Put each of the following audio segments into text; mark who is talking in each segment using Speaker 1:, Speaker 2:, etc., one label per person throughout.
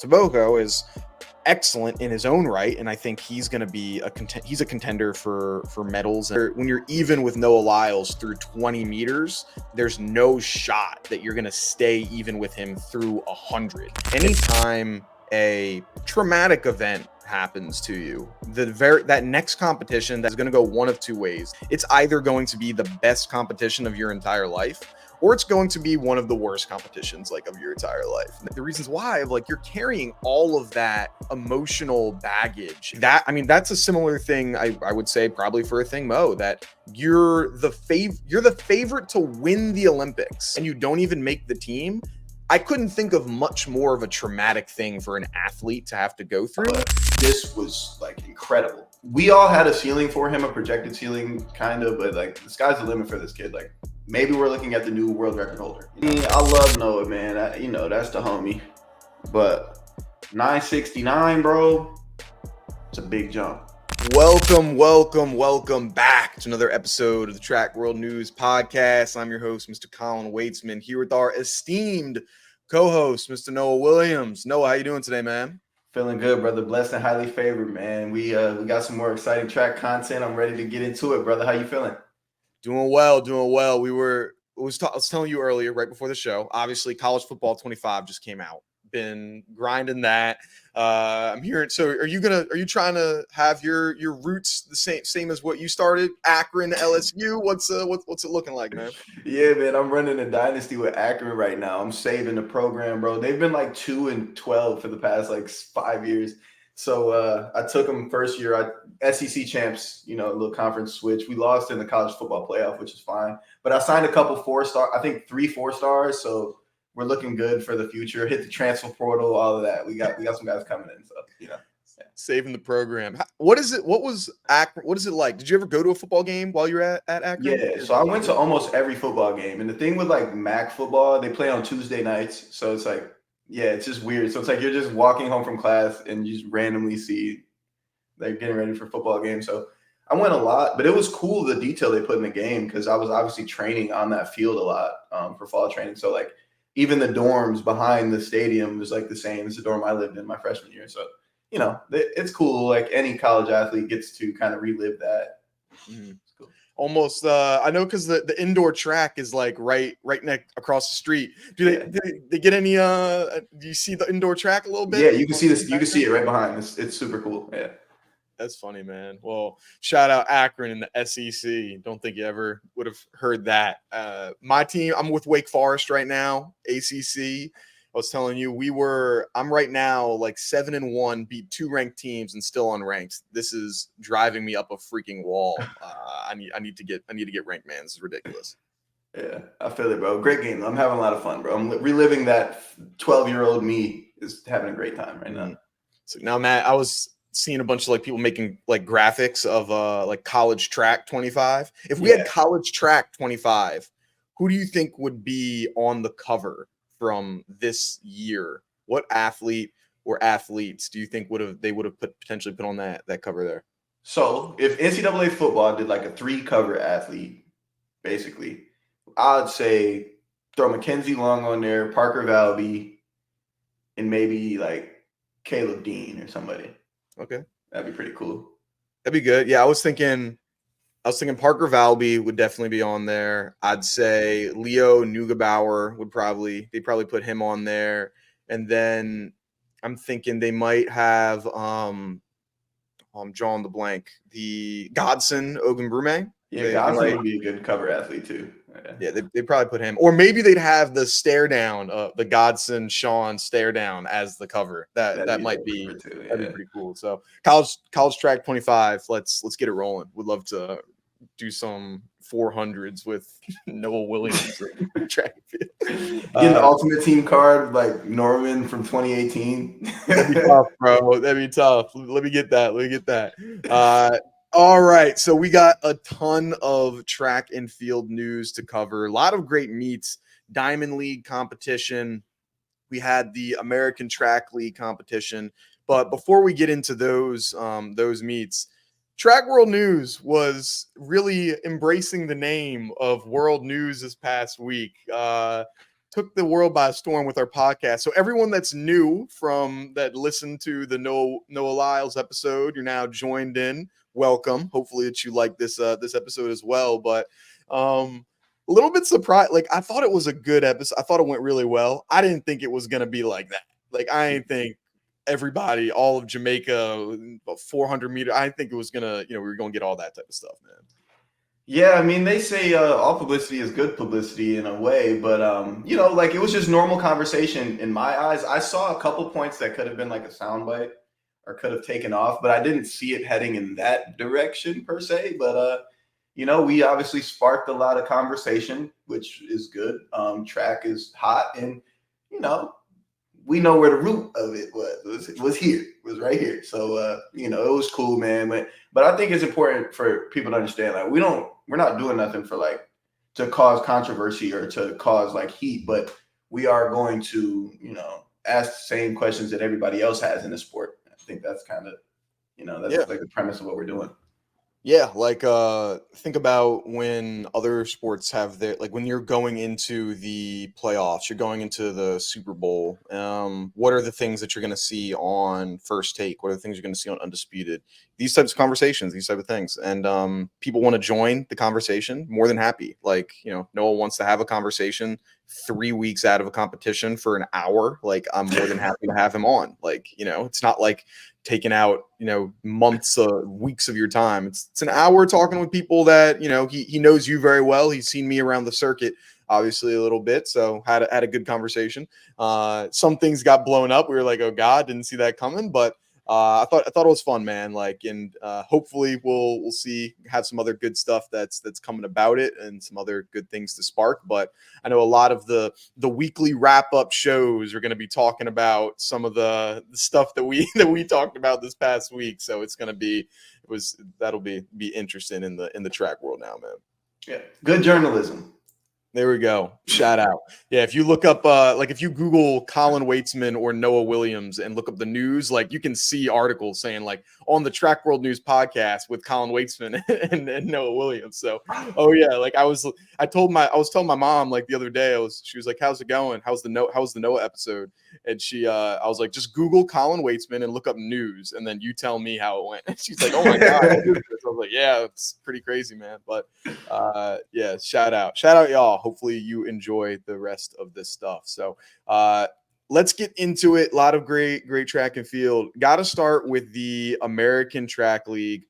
Speaker 1: Tebogo is excellent in his own right, and I think he's going to be he's a contender for medals. And when you're even with Noah Lyles through 20 meters, there's no shot that you're going to stay even with him through 100. Anytime a traumatic event happens to you, that next competition that's going to go one of two ways. It's either going to be the best competition of your entire life, or it's going to be one of the worst competitions of your entire life. The reasons why you're carrying all of that emotional baggage. That's a similar thing I would say probably for Athing Mu, that you're the favorite to win the Olympics and you don't even make the team. I couldn't think of much more of a traumatic thing for an athlete to have to go through.
Speaker 2: This was incredible. We all had a ceiling for him, a projected ceiling kind of, but the sky's the limit for this kid. Maybe we're looking at the new world record holder. I love Noah, man. That's the homie. But 969, bro, it's a big jump.
Speaker 1: Welcome back to another episode of the Track World News Podcast. I'm your host, Mr. Colin Waitsman, here with our esteemed co-host, Mr. Noah Williams. Noah, how you doing today, man?
Speaker 2: Feeling good, brother. Blessed and highly favored, man. We got some more exciting track content. I'm ready to get into it, brother. How you feeling?
Speaker 1: Doing well. I was telling you earlier, right before the show, obviously college football 25 just came out. Been grinding that. I'm hearing. So are you trying to have your roots the same as what you started? Akron, LSU. What's it looking like, man?
Speaker 2: Yeah, man. I'm running a dynasty with Akron right now. I'm saving the program, bro. They've been 2-12 for the past 5 years. So I took them first year. SEC champs, a little conference switch. We lost in the college football playoff, which is fine. But I signed a couple 4-star, I think 3 4-stars. So we're looking good for the future. Hit the transfer portal, all of that. We got some guys coming in. So yeah.
Speaker 1: Saving the program. What is it? What was Akron? What is it like? Did you ever go to a football game while you were at Akron?
Speaker 2: Yeah. So I went to almost every football game. And the thing with MAC football, they play on Tuesday nights. So it's it's just weird. So it's you're just walking home from class and you just randomly see they're getting ready for football games. So I went a lot, but it was cool the detail they put in the game because I was obviously training on that field a lot for fall training. So even the dorms behind the stadium was the same as the dorm I lived in my freshman year. So, it's cool. Any college athlete gets to kind of relive that.
Speaker 1: Mm-hmm. It's cool. Almost, I know because the indoor track is right across the street. Do they get any? Do you see the indoor track a little bit?
Speaker 2: Yeah, you can see this. You can see it right behind. It's super cool. Yeah,
Speaker 1: that's funny, man. Well, shout out Akron in the SEC. Don't think you ever would have heard that. My team, I'm with Wake Forest right now. ACC. I was telling you, I'm right now 7-1, beat 2 ranked teams and still unranked. This is driving me up a freaking wall. I need to get ranked, man. This is ridiculous.
Speaker 2: Yeah, I feel it, bro. Great game. I'm having a lot of fun, bro. I'm reliving that 12-year-old me is having a great time right now.
Speaker 1: So now, Matt, I was seeing a bunch of people making graphics of college track 25. If we had college track 25, who do you think would be on the cover from this year? What athlete or athletes do you think would have potentially put on that cover there?
Speaker 2: So if NCAA football did a 3-cover athlete, basically, I'd say throw Mackenzie Long on there, Parker Valby, and maybe Caleb Dean or somebody.
Speaker 1: Okay,
Speaker 2: that'd be pretty cool.
Speaker 1: That'd be good. Yeah, I was thinking Parker Valby would definitely be on there. I'd say Leo Neugebauer they'd probably put him on there. And then I'm thinking they might have I'm drawing the blank. The Godson Ogunbrume.
Speaker 2: Yeah, Godson would be a good cover athlete too.
Speaker 1: Yeah, they'd probably put him. Or maybe they'd have the stare down, the Godson Sean stare down as the cover. That might be that'd be pretty cool. So college track 25, let's get it rolling. Would love to do some 400s with Noah Williams track field.
Speaker 2: Get the ultimate team card Norman from 2018.
Speaker 1: That'd be tough, bro. That'd be tough. Let me get that. All right, so we got a ton of track and field news to cover. A lot of great meets. Diamond League competition. We had the American Track League competition. But before we get into those meets, Track World News was really embracing the name of World News this past week. took the world by storm with our podcast. So everyone that's new from that listened to the Noah Lyles episode, you're now joined in. Welcome. Hopefully that you like this episode as well. But a little bit surprised. Like, I thought it was a good episode. I thought it went really well. I didn't think it was gonna be like that. Like, I didn't think everybody, all of Jamaica, 400 meter. I didn't think it was gonna, we were gonna get all that type of stuff, man.
Speaker 2: Yeah, I mean, they say all publicity is good publicity in a way, but like it was just normal conversation in my eyes. I saw a couple points that could have been like a soundbite or could have taken off, but I didn't see it heading in that direction per se. But we obviously sparked a lot of conversation, which is good. Track is hot, and we know where the root of it was here, was right here. So it was cool, man. But I think it's important for people to understand, like, we're not doing nothing for like to cause controversy or to cause like heat, but we are going to, ask the same questions that everybody else has in the sport. I think that's kind of, like the premise of what we're doing.
Speaker 1: Yeah, like think about when other sports have their, like when you're going into the playoffs, you're going into the Super Bowl. What are the things that you're going to see on First Take? What are the things you're going to see on Undisputed? These types of conversations, these type of things, and people want to join the conversation. More than happy. Like, Noah wants to have a conversation 3 weeks out of a competition for an hour. Like, I'm more than happy to have him on. Like, it's not like taking out months weeks of your time. It's an hour talking with people that he knows you very well. He's seen me around the circuit obviously a little bit, so had a good conversation. Some things got blown up. We were like, oh god, didn't see that coming, but I thought it was fun, man. Like, and hopefully we'll have some other good stuff that's coming about it, and some other good things to spark. But I know a lot of the weekly wrap up shows are going to be talking about some of the stuff that we talked about this past week. So it's going to be that'll be interesting in the track world now, man.
Speaker 2: Yeah, good journalism.
Speaker 1: There we go. Shout out. Yeah, if you look up, like if you Google Colin Waitsman or Noah Williams and look up the news, like you can see articles saying like on the Track World News podcast with Colin Waitsman and Noah Williams. So, oh yeah, like I was telling my mom like the other day, she was like, "How's it going? How's the Noah episode?" And I was like, "Just Google Colin Waitsman and look up news, and then you tell me how it went." And she's like, "Oh my god!" I was like, "Yeah, it's pretty crazy, man." But yeah, shout out y'all. Hopefully you enjoy the rest of this stuff. So let's get into it. A lot of great track and field. Got to start with the American Track League.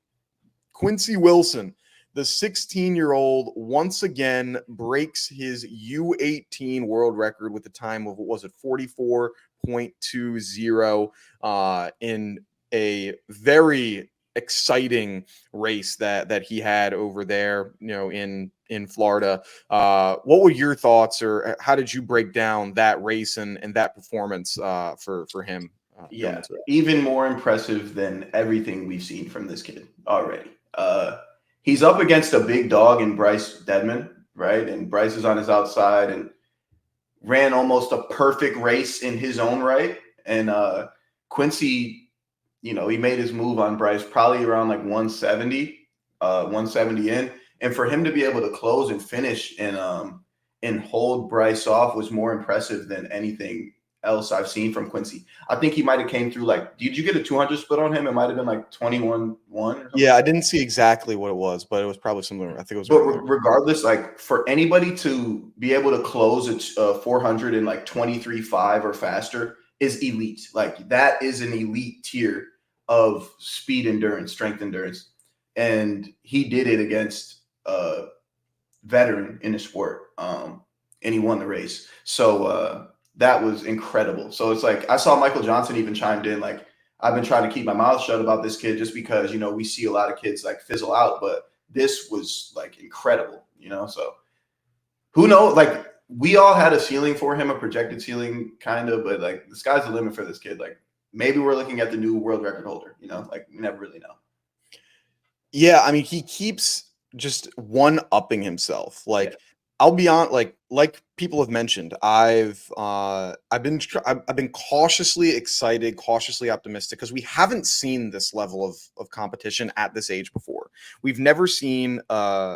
Speaker 1: Quincy Wilson, the 16-year-old, once again breaks his U18 world record with a time of, what was it, 44.20 in a very exciting race that he had over there, in Florida. What were your thoughts, or how did you break down that race and that performance for him?
Speaker 2: Yeah, even more impressive than everything we've seen from this kid already. He's up against a big dog in Bryce Deadman, right? And Bryce is on his outside and ran almost a perfect race in his own right. And Quincy, he made his move on Bryce probably around like 170 in. And for him to be able to close and finish and hold Bryce off was more impressive than anything else I've seen from Quincy. I think he might have came through like, did you get a 200 split on him? It might have been like 21-1.
Speaker 1: Yeah, I didn't see exactly what it was, but it was probably similar. I think it was.
Speaker 2: But regardless, like for anybody to be able to close a 400 in like 23.5 or faster is elite. Like that is an elite tier of speed endurance, strength endurance. And he did it against a veteran in the sport. And he won the race. So that was incredible. So it's like I saw Michael Johnson even chimed in, like, I've been trying to keep my mouth shut about this kid just because, we see a lot of kids like fizzle out, but this was like incredible, so who knows? Like we all had a ceiling for him, a projected ceiling kind of, but like the sky's the limit for this kid. Like maybe we're looking at the new world record holder, like we never really know.
Speaker 1: Yeah. I mean, he keeps just one-upping himself. Like, I'll be on, like people have mentioned, I've been cautiously excited, cautiously optimistic, because we haven't seen this level of competition at this age before. We've never seen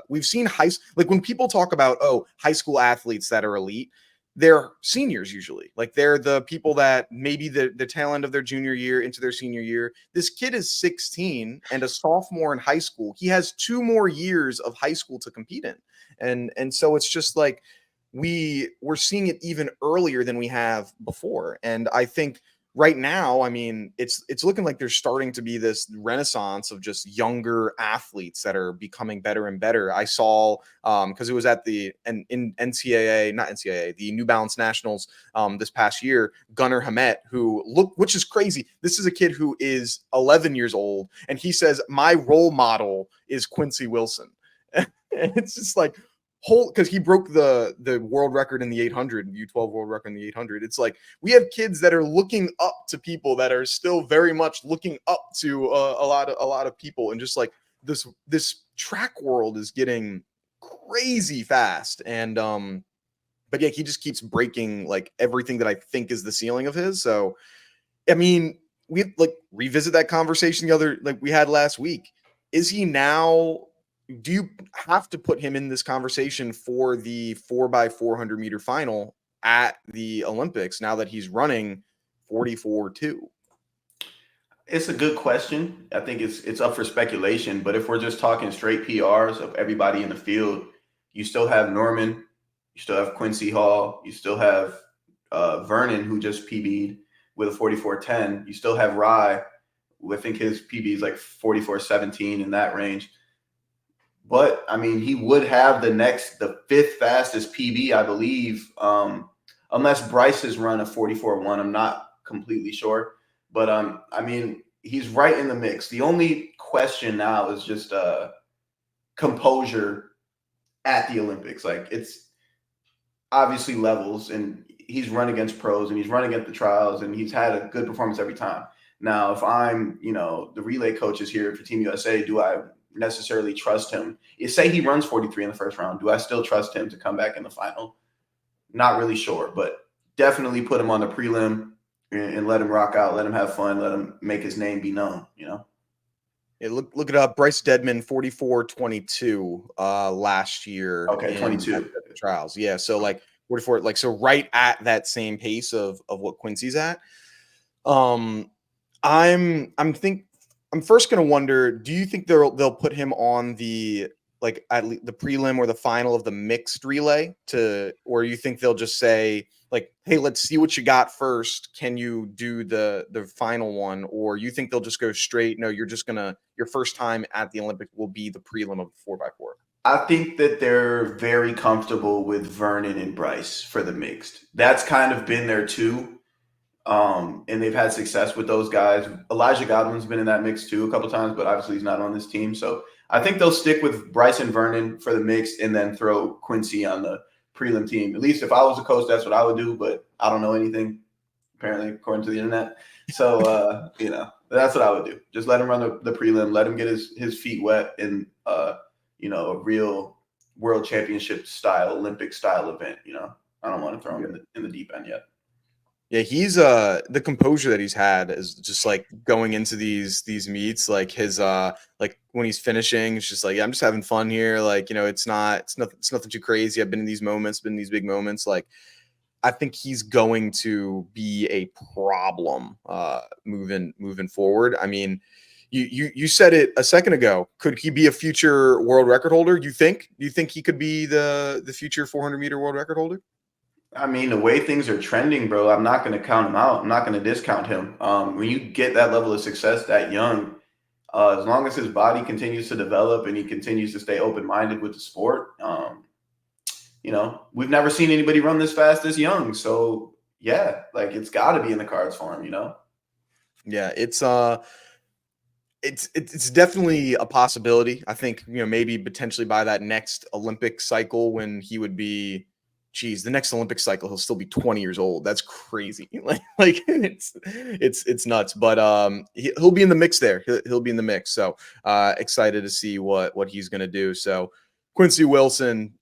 Speaker 1: we've seen like when people talk about high school athletes that are elite, they're seniors usually. Like they're the people that maybe the tail end of their junior year into their senior year. This kid is 16 and a sophomore in high school. He has 2 more years of high school to compete in. And so it's just like we're seeing it even earlier than we have before. And I think right now, I mean, it's looking like there's starting to be this renaissance of just younger athletes that are becoming better and better. I saw because it was at the in NCAA, not NCAA, the New Balance Nationals this past year. Gunnar Hamet, which is crazy. This is a kid who is 11 years old, and he says my role model is Quincy Wilson. And it's just like because he broke the world record in the 800, U12 world record in the 800. It's like we have kids that are looking up to people that are still very much looking up to a lot of people, and just like this track world is getting crazy fast. And but yeah, he just keeps breaking like everything that I think is the ceiling of his. So I mean, we like revisit that conversation we had last week. Is he now? Do you have to put him in this conversation for the 4x400 meter final at the Olympics now that he's running 44.2?
Speaker 2: It's a good question. I think it's up for speculation, but if we're just talking straight PRs of everybody in the field, you still have Norman, you still have Quincy Hall, you still have Vernon, who just PB'd with a 44.10. You still have Rye, who I think his PB is like 44.17 in that range. But I mean, he would have the fifth fastest PB, I believe, unless Bryce has run a 44.1. I'm not completely sure. But I mean, he's right in the mix. The only question now is just composure at the Olympics. Like, it's obviously levels, and he's run against pros, and he's run against the trials, and he's had a good performance every time. Now, if I'm, the relay coaches here for Team USA, do I necessarily trust him? Say he runs 43 in the first round, do I still trust him to come back in the final? Not really sure, but definitely put him on the prelim and let him rock out, let him have fun, let him make his name be known,
Speaker 1: Yeah, look it up. Bryce Deadman 44.22 last year.
Speaker 2: Okay, 22
Speaker 1: trials. Yeah, so like 44, like so right at that same pace of what Quincy's at. I'm first going to wonder, do you think they'll put him on the the prelim or the final of the mixed relay or you think they'll just say like, hey, let's see what you got first. Can you do the final one? Or you think they'll just go straight? No, your first time at the Olympics will be the prelim of the 4x4.
Speaker 2: I think that they're very comfortable with Vernon and Bryce for the mixed. That's kind of been their two. And they've had success with those guys. Elijah Godwin's been in that mix too a couple times, but obviously he's not on this team. So I think they'll stick with Bryce and Vernon for the mix and then throw Quincy on the prelim team. At least if I was a coach, that's what I would do, but I don't know anything, apparently, according to the internet. So, that's what I would do. Just let him run the prelim, let him get his feet wet in, a real world championship style, Olympic style event. I don't want to throw him in the deep end yet.
Speaker 1: Yeah, he's the composure that he's had is just like going into these meets, like his like when he's finishing, it's just like, yeah, I'm just having fun here. Like, it's nothing too crazy. I've been in these big moments. Like, I think he's going to be a problem moving forward. I mean, you said it a second ago. Could he be a future world record holder? You think he could be the future 400-meter world record holder?
Speaker 2: I mean, the way things are trending, bro, I'm not going to count him out. I'm not going to discount him. When you get that level of success that young, as long as his body continues to develop and he continues to stay open-minded with the sport, we've never seen anybody run this fast this young. So, yeah, like it's got to be in the cards for him,
Speaker 1: Yeah, it's definitely a possibility. I think, maybe potentially by that next Olympic cycle when he would be the next Olympic cycle, he'll still be 20 years old. That's crazy. like it's nuts, but he'll be in the mix there. He'll be in the mix. So excited to see what he's going to do. So Quincy Wilson,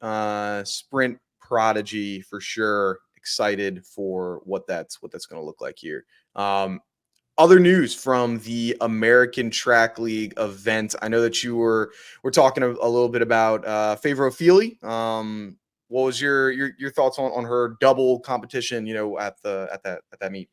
Speaker 1: sprint prodigy for sure. Excited for what that's going to look like here. Other news from the American Track League event. I know that we're talking a little bit about Favor Feely. What was your thoughts on her double competition, at that meet?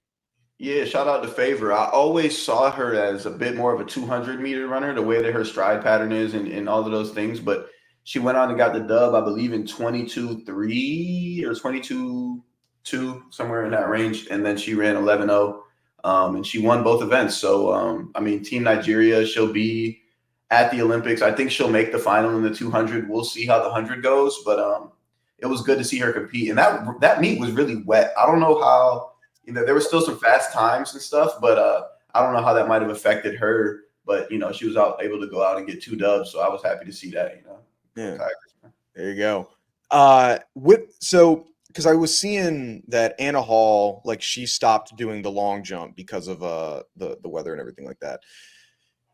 Speaker 2: Yeah, shout out to Favor. I always saw her as a bit more of a 200-meter runner, the way that her stride pattern is and all of those things. But she went on and got the dub, I believe, in 22.3 or 22.2, somewhere in that range. And then she ran 11.0, and she won both events. So, I mean, Team Nigeria, she'll be at the Olympics. I think she'll make the final in the 200. We'll see how the 100 goes. But it was good to see her compete. And that meet was really wet. I don't know how – there were still some fast times and stuff, but I don't know how that might have affected her. But she was able to go out and get 2 dubs, so I was happy to see that.
Speaker 1: Yeah,
Speaker 2: Tigers,
Speaker 1: there you go. Because I was seeing that Anna Hall, like, she stopped doing the long jump because of the weather and everything like that.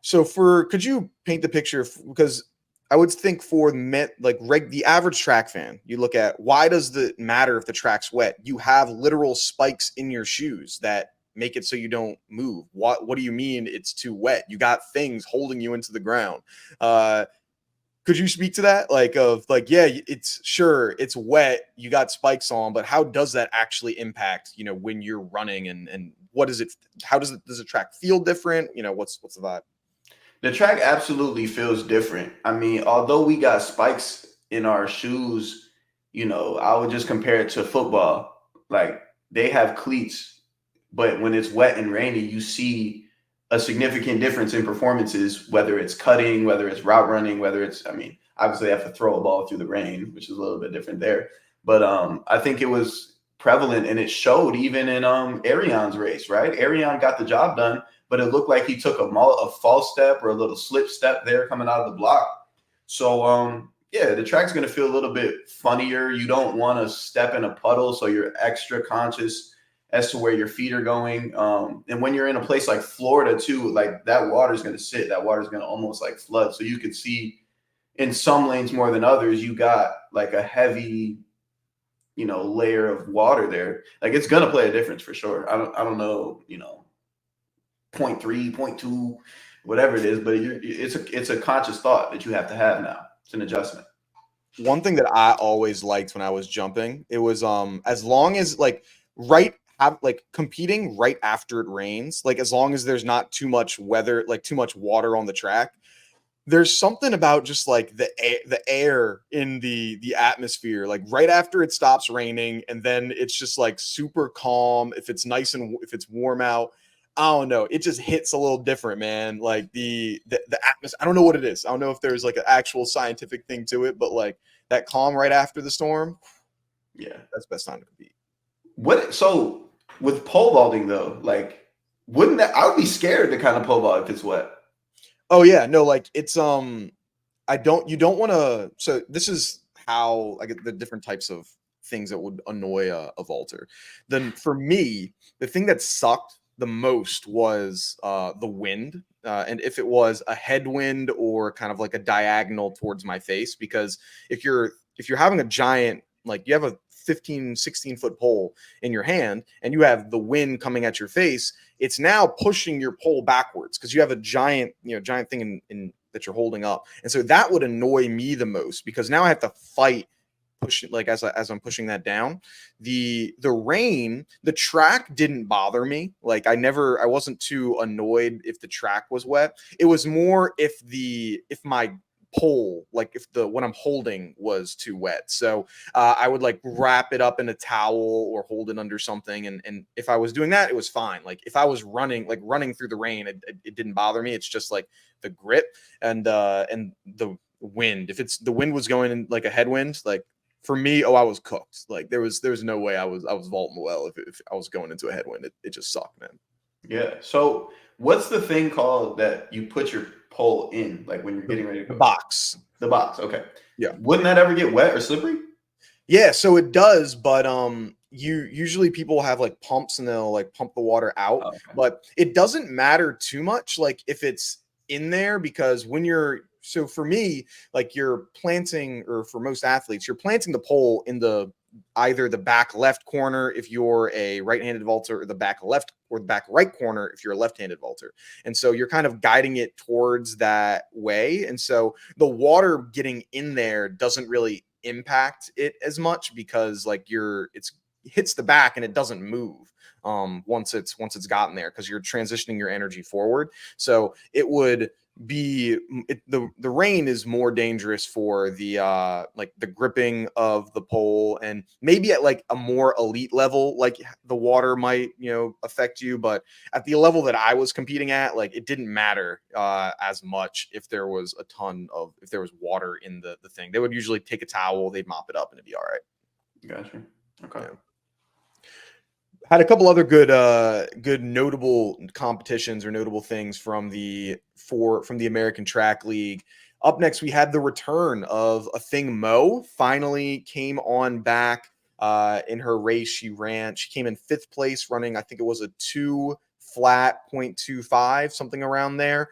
Speaker 1: So could you paint the picture? Because I would think for the average track fan, you look at, why does it matter if the track's wet? You have literal spikes in your shoes that make it so you don't move. What do you mean it's too wet? You got things holding you into the ground. Could you speak to that? Yeah, it's wet, you got spikes on, but how does that actually impact, when you're running, and what is it? How does the track feel different? What's the vibe?
Speaker 2: The track absolutely feels different. I mean, although we got spikes in our shoes, I would just compare it to football. Like, they have cleats, but when it's wet and rainy, you see a significant difference in performances, whether it's cutting, whether it's route running, obviously they have to throw a ball through the rain, which is a little bit different there. But I think it was prevalent, and it showed even in Ariane's race, right? Ariane got the job done, but it looked like he took a false step or a little slip step there coming out of the block. So, yeah, the track's going to feel a little bit funnier. You don't want to step in a puddle, so you're extra conscious as to where your feet are going. And when you're in a place like Florida, too, like, that water's going to sit. That water's going to almost like flood. So you could see in some lanes more than others, you got like a heavy, layer of water there. Like, it's going to play a difference for sure. I don't know, 0.3, 0.2, whatever it is, but it's a conscious thought that you have to have now. It's an adjustment.
Speaker 1: One thing that I always liked when I was jumping, it was as long as competing right after it rains, like, as long as there's not too much weather, like too much water on the track, there's something about just like the air in the atmosphere, like right after it stops raining, and then it's just like super calm. If it's if it's warm out, I don't know, it just hits a little different, man. Like the atmosphere, I don't know what it is. I don't know if there's like an actual scientific thing to it, but like that calm right after the storm,
Speaker 2: yeah,
Speaker 1: that's the best time to compete.
Speaker 2: So with pole vaulting though, like, wouldn't that, I would be scared to kind of pole vault if it's wet.
Speaker 1: Oh yeah, no, like it's you don't want to. So this is how I get the different types of things that would annoy a vaulter. Then for me, the thing that sucked the most was the wind, and if it was a headwind or kind of like a diagonal towards my face, because if you're having a giant, like, you have a 15-16 foot pole in your hand and you have the wind coming at your face, it's now pushing your pole backwards because you have a giant thing in that you're holding up. And so that would annoy me the most, because now I have to fight pushing, like, as I'm pushing that down. The rain, the track didn't bother me. Like, I wasn't too annoyed if the track was wet. It was more if my pole, like if what I'm holding was too wet. So I would like wrap it up in a towel or hold it under something. And if I was doing that, it was fine. Like, if I was running through the rain, it didn't bother me. It's just like the grip and the wind. If the wind was going in like a headwind, like, for me, I was cooked. Like, there was no way I was vaulting well if I was going into a headwind. It just sucked, man.
Speaker 2: Yeah. So what's the thing called that you put your pole in, like when you're getting ready to go?
Speaker 1: The box.
Speaker 2: The box. Okay.
Speaker 1: Yeah.
Speaker 2: Wouldn't that ever get wet or slippery?
Speaker 1: Yeah, so it does, but usually people have like pumps and they'll like pump the water out,
Speaker 2: Okay.
Speaker 1: but it doesn't matter too much like if it's in there, because so for me, like, you're planting, or for most athletes, you're planting the pole in either the back left corner if you're a right-handed vaulter, or the back left or the back right corner if you're a left-handed vaulter. And so you're kind of guiding it towards that way. And so the water getting in there doesn't really impact it as much because like it's hits the back and it doesn't move once it's gotten there because you're transitioning your energy forward. So it would be the rain is more dangerous for the like the gripping of the pole, and maybe at like a more elite level like the water might affect you, but at the level that I was competing at, like it didn't matter as much if there was water in the thing. They would usually take a towel, they'd mop it up, and it'd be all right.
Speaker 2: Gotcha. Okay.
Speaker 1: Yeah. Had a couple other good notable competitions or notable things from the American Track League. Up next, we had the return of Athing Mu. Finally came on back in her race. She came in 5th place, running, I think it was a 2 flat 0.25, something around there.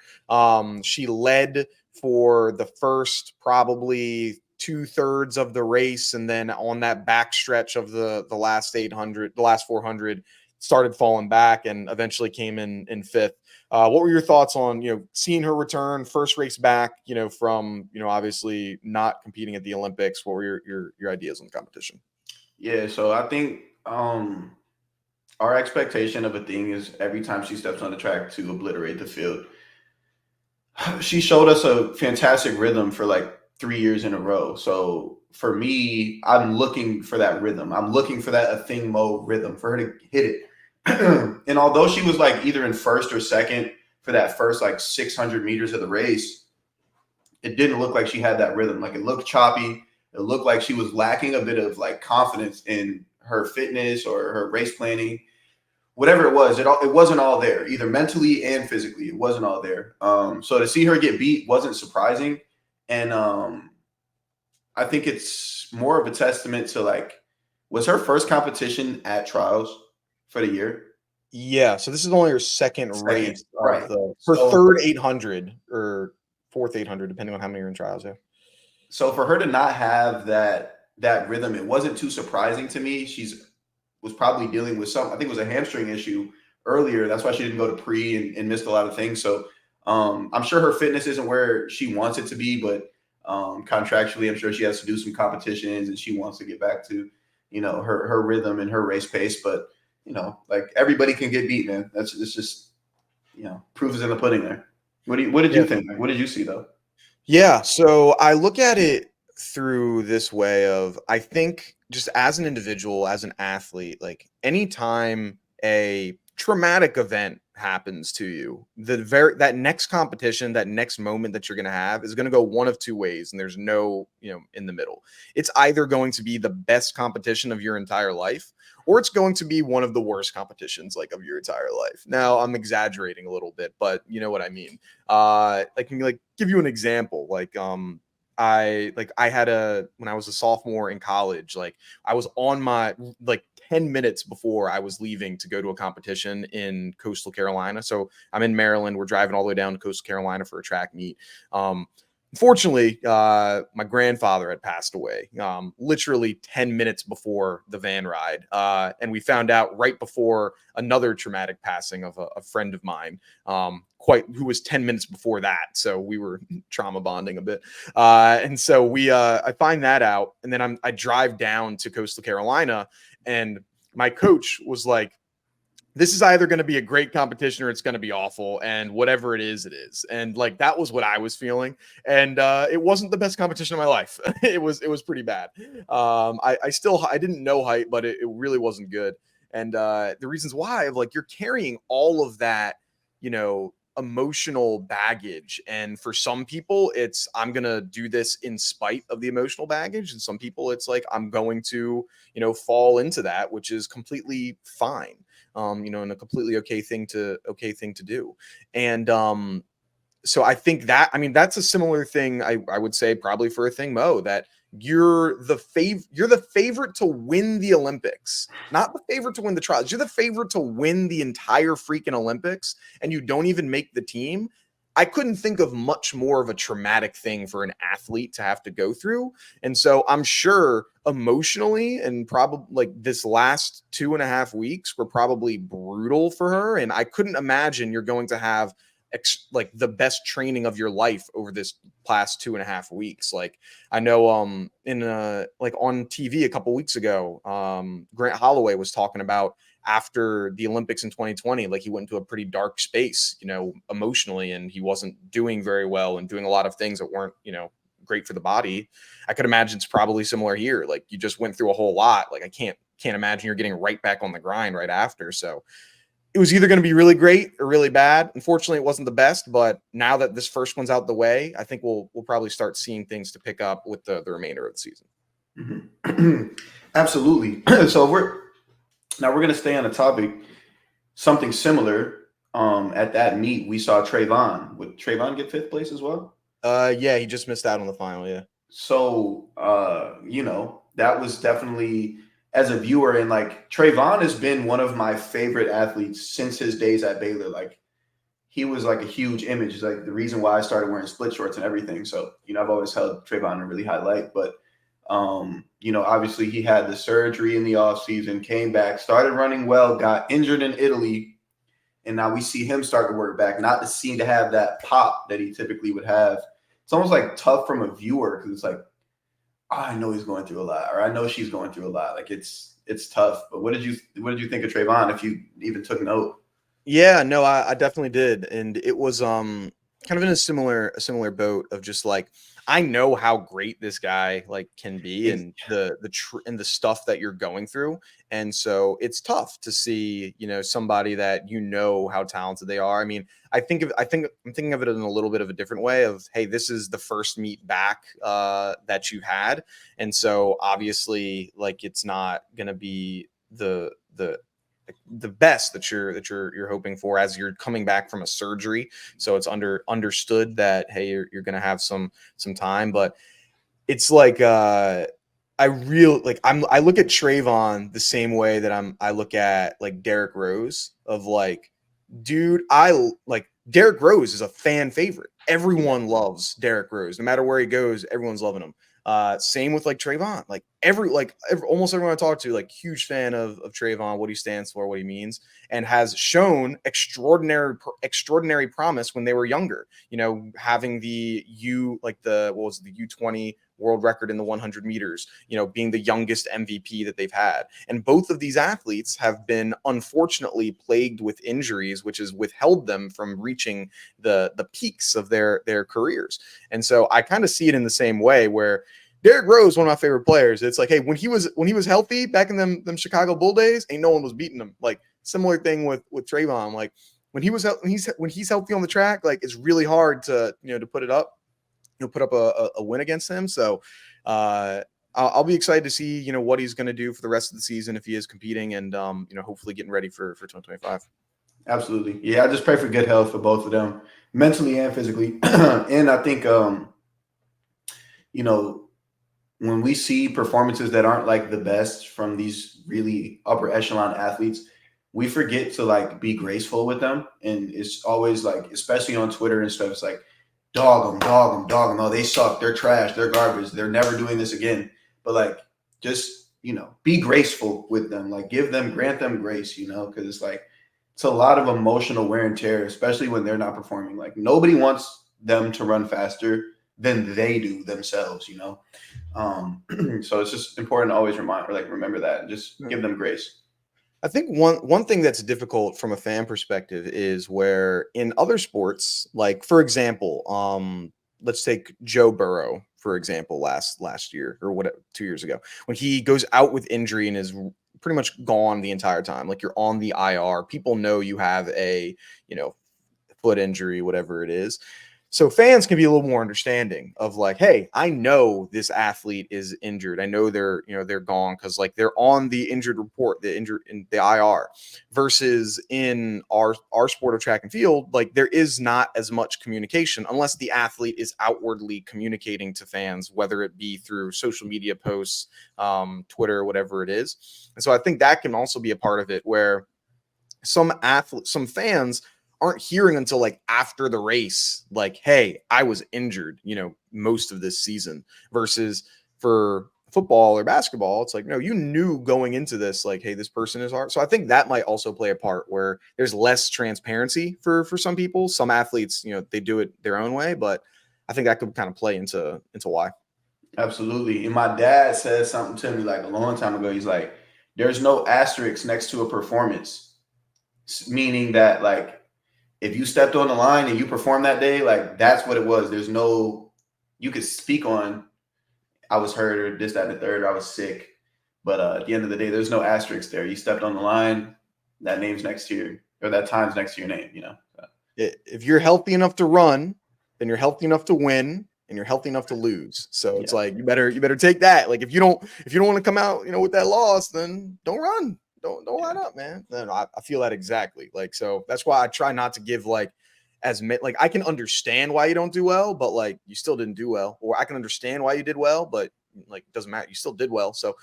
Speaker 1: She led for the first probably 2/3 of the race, and then on that back stretch of the last 400 started falling back and eventually came in 5th. What were your thoughts on seeing her return, first race back from obviously not competing at the Olympics? What were your ideas on the competition?
Speaker 2: Yeah, so I think our expectation of Athing is every time she steps on the track to obliterate the field. She showed us a fantastic rhythm for like 3 years in a row. So for me, I'm looking for that rhythm. I'm looking for that Athing Mu rhythm for her to hit it. And although she was like either in first or second for that first like 600 meters of the race, it didn't look like she had that rhythm. Like it looked choppy. It looked like she was lacking a bit of like confidence in her fitness or her race planning. Whatever it was, it wasn't all there, either mentally and physically. It wasn't all there. So to see her get beat wasn't surprising. And I think it's more of a testament to like, was her first competition at trials for the year?
Speaker 1: Yeah, so this is only her second race of
Speaker 2: right.
Speaker 1: her third 800 or fourth 800, depending on how many are in trials. Yeah.
Speaker 2: So for her to not have that rhythm, it wasn't too surprising to me. Was probably dealing with I think it was a hamstring issue earlier. That's why she didn't go to pre and missed a lot of things. So I'm sure her fitness isn't where she wants it to be, but contractually, I'm sure she has to do some competitions and she wants to get back to, her rhythm and her race pace. But, like everybody can get beat, man. It's just, proof is in the pudding there. What did you think? Like, what did you see though?
Speaker 1: Yeah. So I look at it through this way of, I think just as an individual, as an athlete, like anytime a traumatic event happens to you, that next competition, that next moment that you're going to have is going to go one of two ways. And there's no, in the middle. It's either going to be the best competition of your entire life, or it's going to be one of the worst competitions like of your entire life. Now I'm exaggerating a little bit, but you know what I mean. I can give you an example. I had when I was a sophomore in college, like I was on my 10 minutes before I was leaving to go to a competition in Coastal Carolina. So I'm in Maryland. We're driving all the way down to Coastal Carolina for a track meet. Unfortunately, my grandfather had passed away literally 10 minutes before the van ride. And we found out right before another traumatic passing of a friend of mine, who was 10 minutes before that. So we were trauma bonding a bit. And so I find that out. And then I drive down to Coastal Carolina, and my coach was like, this is either going to be a great competition or it's going to be awful, and whatever it is, it is. And that was what I was feeling. And it wasn't the best competition of my life. It was pretty bad. I didn't know height, but it really wasn't good. And the reasons why, you're carrying all of that, emotional baggage. And for some people, it's, I'm going to do this in spite of the emotional baggage. And some people, it's like, I'm going to, fall into that, which is completely fine. And a completely okay thing to do. And so I think that's a similar thing I would say probably for Athing Mu, that you're the favorite to win the Olympics, not the favorite to win the trials. You're the favorite to win the entire freaking Olympics, and you don't even make the team. I couldn't think of much more of a traumatic thing for an athlete to have to go through. And so I'm sure emotionally, and probably this last 2.5 weeks were probably brutal for her. And I couldn't imagine you're going to have like the best training of your life over this past 2.5 weeks. Like I know in like on TV a couple weeks ago, Grant Holloway was talking about after the Olympics in 2020, like he went into a pretty dark space, emotionally, and he wasn't doing very well and doing a lot of things that weren't, great for the body. I could imagine it's probably similar here. Like you just went through a whole lot. Like I can't imagine you're getting right back on the grind right after. So it was either going to be really great or really bad. Unfortunately, it wasn't the best, but now that this first one's out the way, I think we'll probably start seeing things to pick up with the remainder of the season.
Speaker 2: Mm-hmm. Absolutely. So we're going to stay on a topic, something similar. At that meet, we saw Trayvon. Would Trayvon get 5th place as well?
Speaker 1: Yeah, he just missed out on the final. Yeah.
Speaker 2: So, that was definitely, as a viewer, and like Trayvon has been one of my favorite athletes since his days at Baylor. Like he was like a huge image. It's like the reason why I started wearing split shorts and everything. So, I've always held Trayvon in really high light, but obviously he had the surgery in the off season, came back, started running well, got injured in Italy. And now we see him start to work back, not to seem to have that pop that he typically would have. It's almost like tough from a viewer because it's like, oh, I know he's going through a lot, or I know she's going through a lot. Like it's tough. But what did you think of Trayvon, if you even took note?
Speaker 1: Yeah, no, I definitely did, and it was kind of in a similar boat of just like I know how great this guy like can be, and the stuff that you're going through, and so it's tough to see somebody that how talented they are. I mean, I'm thinking of it in a little bit of a different way of, hey, this is the first meet back that you had, and so obviously like it's not gonna be the best that you're hoping for as you're coming back from a surgery. So it's understood that, hey, you're going to have some time, but it's like I look at Trayvon the same way that I look at like Derrick Rose of like, dude, I like Derrick Rose is a fan favorite. Everyone loves Derrick Rose. No matter where he goes, everyone's loving him. Same with like Trayvon. Like almost everyone I talk to, like huge fan of Trayvon, what he stands for, what he means, and has shown extraordinary promise when they were younger. Having the U20 world record in the 100 meters, being the youngest MVP that they've had. And both of these athletes have been unfortunately plagued with injuries, which has withheld them from reaching the peaks of their careers. And so I kind of see it in the same way where Derrick Rose, one of my favorite players. It's like, hey, when he was healthy back in them Chicago Bull days, ain't no one was beating him. Like similar thing with Trayvon. Like when he's healthy on the track, like it's really hard to to put up a win against him. So I'll be excited to see what he's going to do for the rest of the season if he is competing, and hopefully getting ready for 2025.
Speaker 2: Absolutely, yeah. I just pray for good health for both of them, mentally and physically. And I think when we see performances that aren't like the best from these really upper echelon athletes, we forget to like be graceful with them. And it's always like, especially on Twitter and stuff, it's like, dog them. Oh, they suck. They're trash. They're garbage. They're never doing this again. But like, just, be graceful with them. Like grant them grace, because it's like, it's a lot of emotional wear and tear, especially when they're not performing. Like nobody wants them to run faster than they do themselves, so it's just important to always remember that and just give them grace.
Speaker 1: I think one thing that's difficult from a fan perspective is where in other sports, like for example, let's take Joe Burrow for example, last year or 2 years ago, when he goes out with injury and is pretty much gone the entire time. Like you're on the IR, people know you have a foot injury, whatever it is. So fans can be a little more understanding of like, hey, I know this athlete is injured. I know they're gone because like they're on the injured report, the injured in the IR, versus in our sport of track and field, like there is not as much communication unless the athlete is outwardly communicating to fans, whether it be through social media posts, Twitter, whatever it is. And so I think that can also be a part of it where some fans aren't hearing until like after the race, like, hey, I was injured, most of this season, versus for football or basketball, it's like, no, you knew going into this, like, hey, this person is hard. So I think that might also play a part where there's less transparency for some people. Some athletes, they do it their own way, but I think that could kind of play into why.
Speaker 2: Absolutely. And my dad said something to me like a long time ago. He's like, there's no asterisk next to a performance, meaning that like if you stepped on the line and you performed that day, like that's what it was. There's no, you could speak on, I was hurt or this, that, and the third, or I was sick. But at the end of the day, there's no asterisk there. You stepped on the line, that name's next to you, or that time's next to your name, So.
Speaker 1: If you're healthy enough to run, then you're healthy enough to win, and you're healthy enough to lose. So it's like you better take that. Like if you don't want to come out, with that loss, then don't run. Don't line up, man. Then I feel that exactly. Like, so that's why I try not to give like like I can understand why you don't do well, but like you still didn't do well. Or I can understand why you did well, but like it doesn't matter. You still did well. So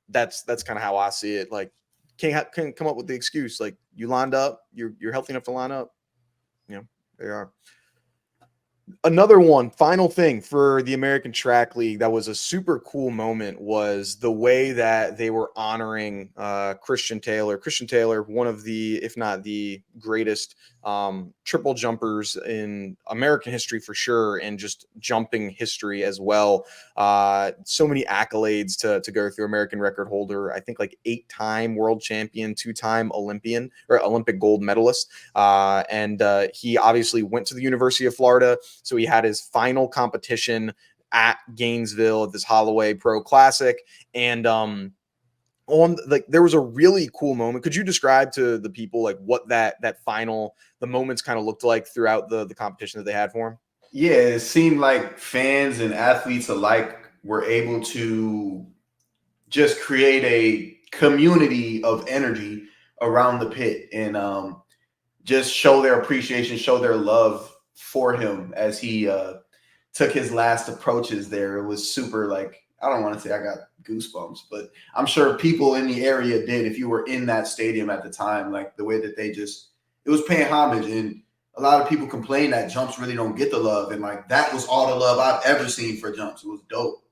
Speaker 1: that's kind of how I see it. Like can't come up with the excuse. Like you lined up, you're healthy enough to line up. They are. Another one, final thing for the American Track League that was a super cool moment was the way that they were honoring Christian Taylor. Christian Taylor, one of the, if not the greatest triple jumpers in American history for sure, and just jumping history as well. So many accolades to go through. American record holder, I think like 8-time world champion, 2-time Olympian or Olympic gold medalist. And he obviously went to the University of Florida. So he had his final competition at Gainesville at this Holloway Pro Classic. And there was a really cool moment. Could you describe to the people like what the moments kind of looked like throughout the competition that they had for him?
Speaker 2: Yeah, it seemed like fans and athletes alike were able to just create a community of energy around the pit and just show their appreciation, show their love for him as he took his last approaches there. It was super, like, I don't want to say I got goosebumps, but I'm sure people in the area did if you were in that stadium at the time, like the way that it was paying homage. And a lot of people complain that jumps really don't get the love. And like that was all the love I've ever seen for jumps. It was dope.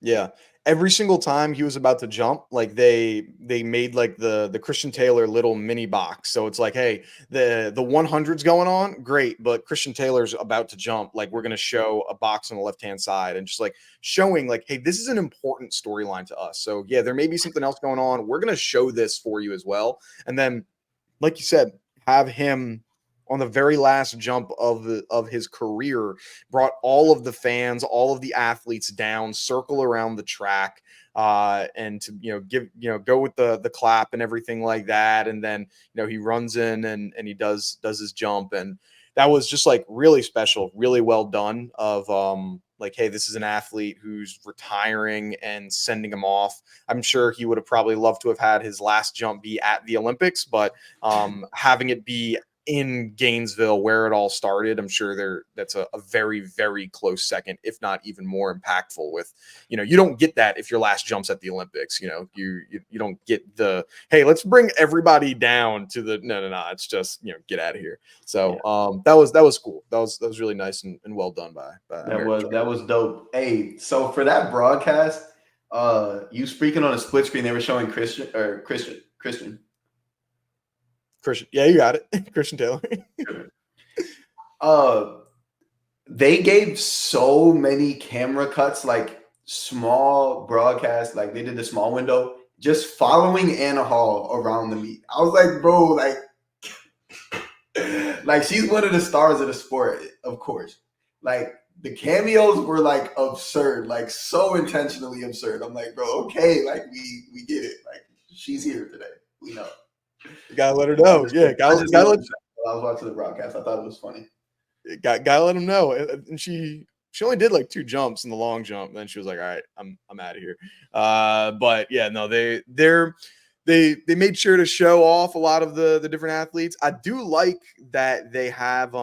Speaker 1: Yeah. Every single time he was about to jump, like they made like the Christian Taylor little mini box. So it's like, hey, the 100's going on, great, but Christian Taylor's about to jump. Like we're gonna show a box on the left-hand side and just like showing like, hey, this is an important storyline to us. So yeah, there may be something else going on. We're gonna show this for you as well. And then, like you said, have him on the very last jump of his career, brought all of the fans, all of the athletes down, circle around the track, and to give go with the clap and everything like that. And then he runs in and he does his jump, and that was just like really special, really well done. Of like, hey, this is an athlete who's retiring and sending him off. I'm sure he would have probably loved to have had his last jump be at the Olympics, but having it be in Gainesville where it all started, I'm sure that's a very, very close second, if not even more impactful. With you don't get that if your last jump's at the Olympics. You don't get the, hey, let's bring everybody down to the no, it's just get out of here. So that was cool. That was really nice and well done by
Speaker 2: that was dope. Hey, so for that broadcast, you speaking on a split screen, they were showing Christian.
Speaker 1: Yeah, you got it. Christian Taylor.
Speaker 2: They gave so many camera cuts, like small broadcasts, like they did the small window, just following Anna Hall around the meet. I was like, bro, like she's one of the stars of the sport, of course. Like the cameos were like absurd, like so intentionally absurd. I'm like, bro, okay, like we get it. Like she's here today. We know.
Speaker 1: You gotta let her know. I
Speaker 2: was watching the broadcast. I thought it was funny.
Speaker 1: Gotta let him know. And she only did like 2 jumps in the long jump. Then she was like, all right, I'm out of here. But yeah, no, they made sure to show off a lot of the different athletes. I do like that they have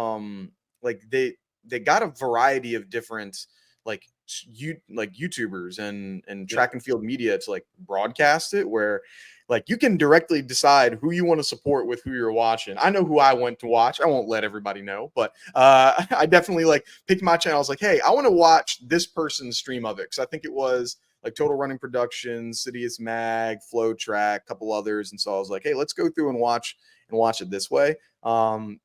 Speaker 1: like they got a variety of different like YouTubers and track and field media to like broadcast it, where like you can directly decide who you want to support with who you're watching. I know who I went to watch. I won't let everybody know, but I definitely like picked my channel. I was like, hey, I want to watch this person's stream of it, because I think it was like Total Running Productions, Sidious Mag, Flow Track, a couple others. And so I was like, hey, let's go through and watch it this way.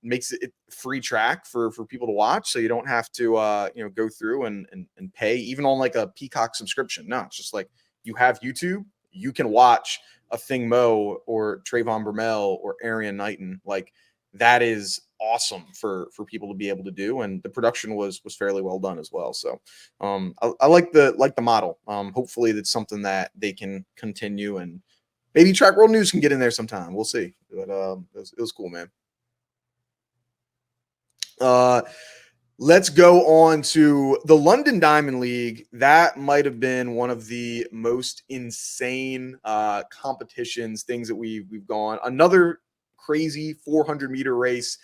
Speaker 1: Makes it free track for people to watch, so you don't have to go through and pay, even on like a Peacock subscription. No, it's just like you have YouTube, you can watch Athing Mu or Trayvon Bromell or Arian Knighton. Like that is awesome for people to be able to do, and the production was fairly well done as well. So I like the model. Hopefully that's something that they can continue, and maybe Track World News can get in there sometime. We'll see. But it was cool, man. Let's go on to the London Diamond League. That might have been one of the most insane competitions, things that we've gone. Another crazy 400-meter race.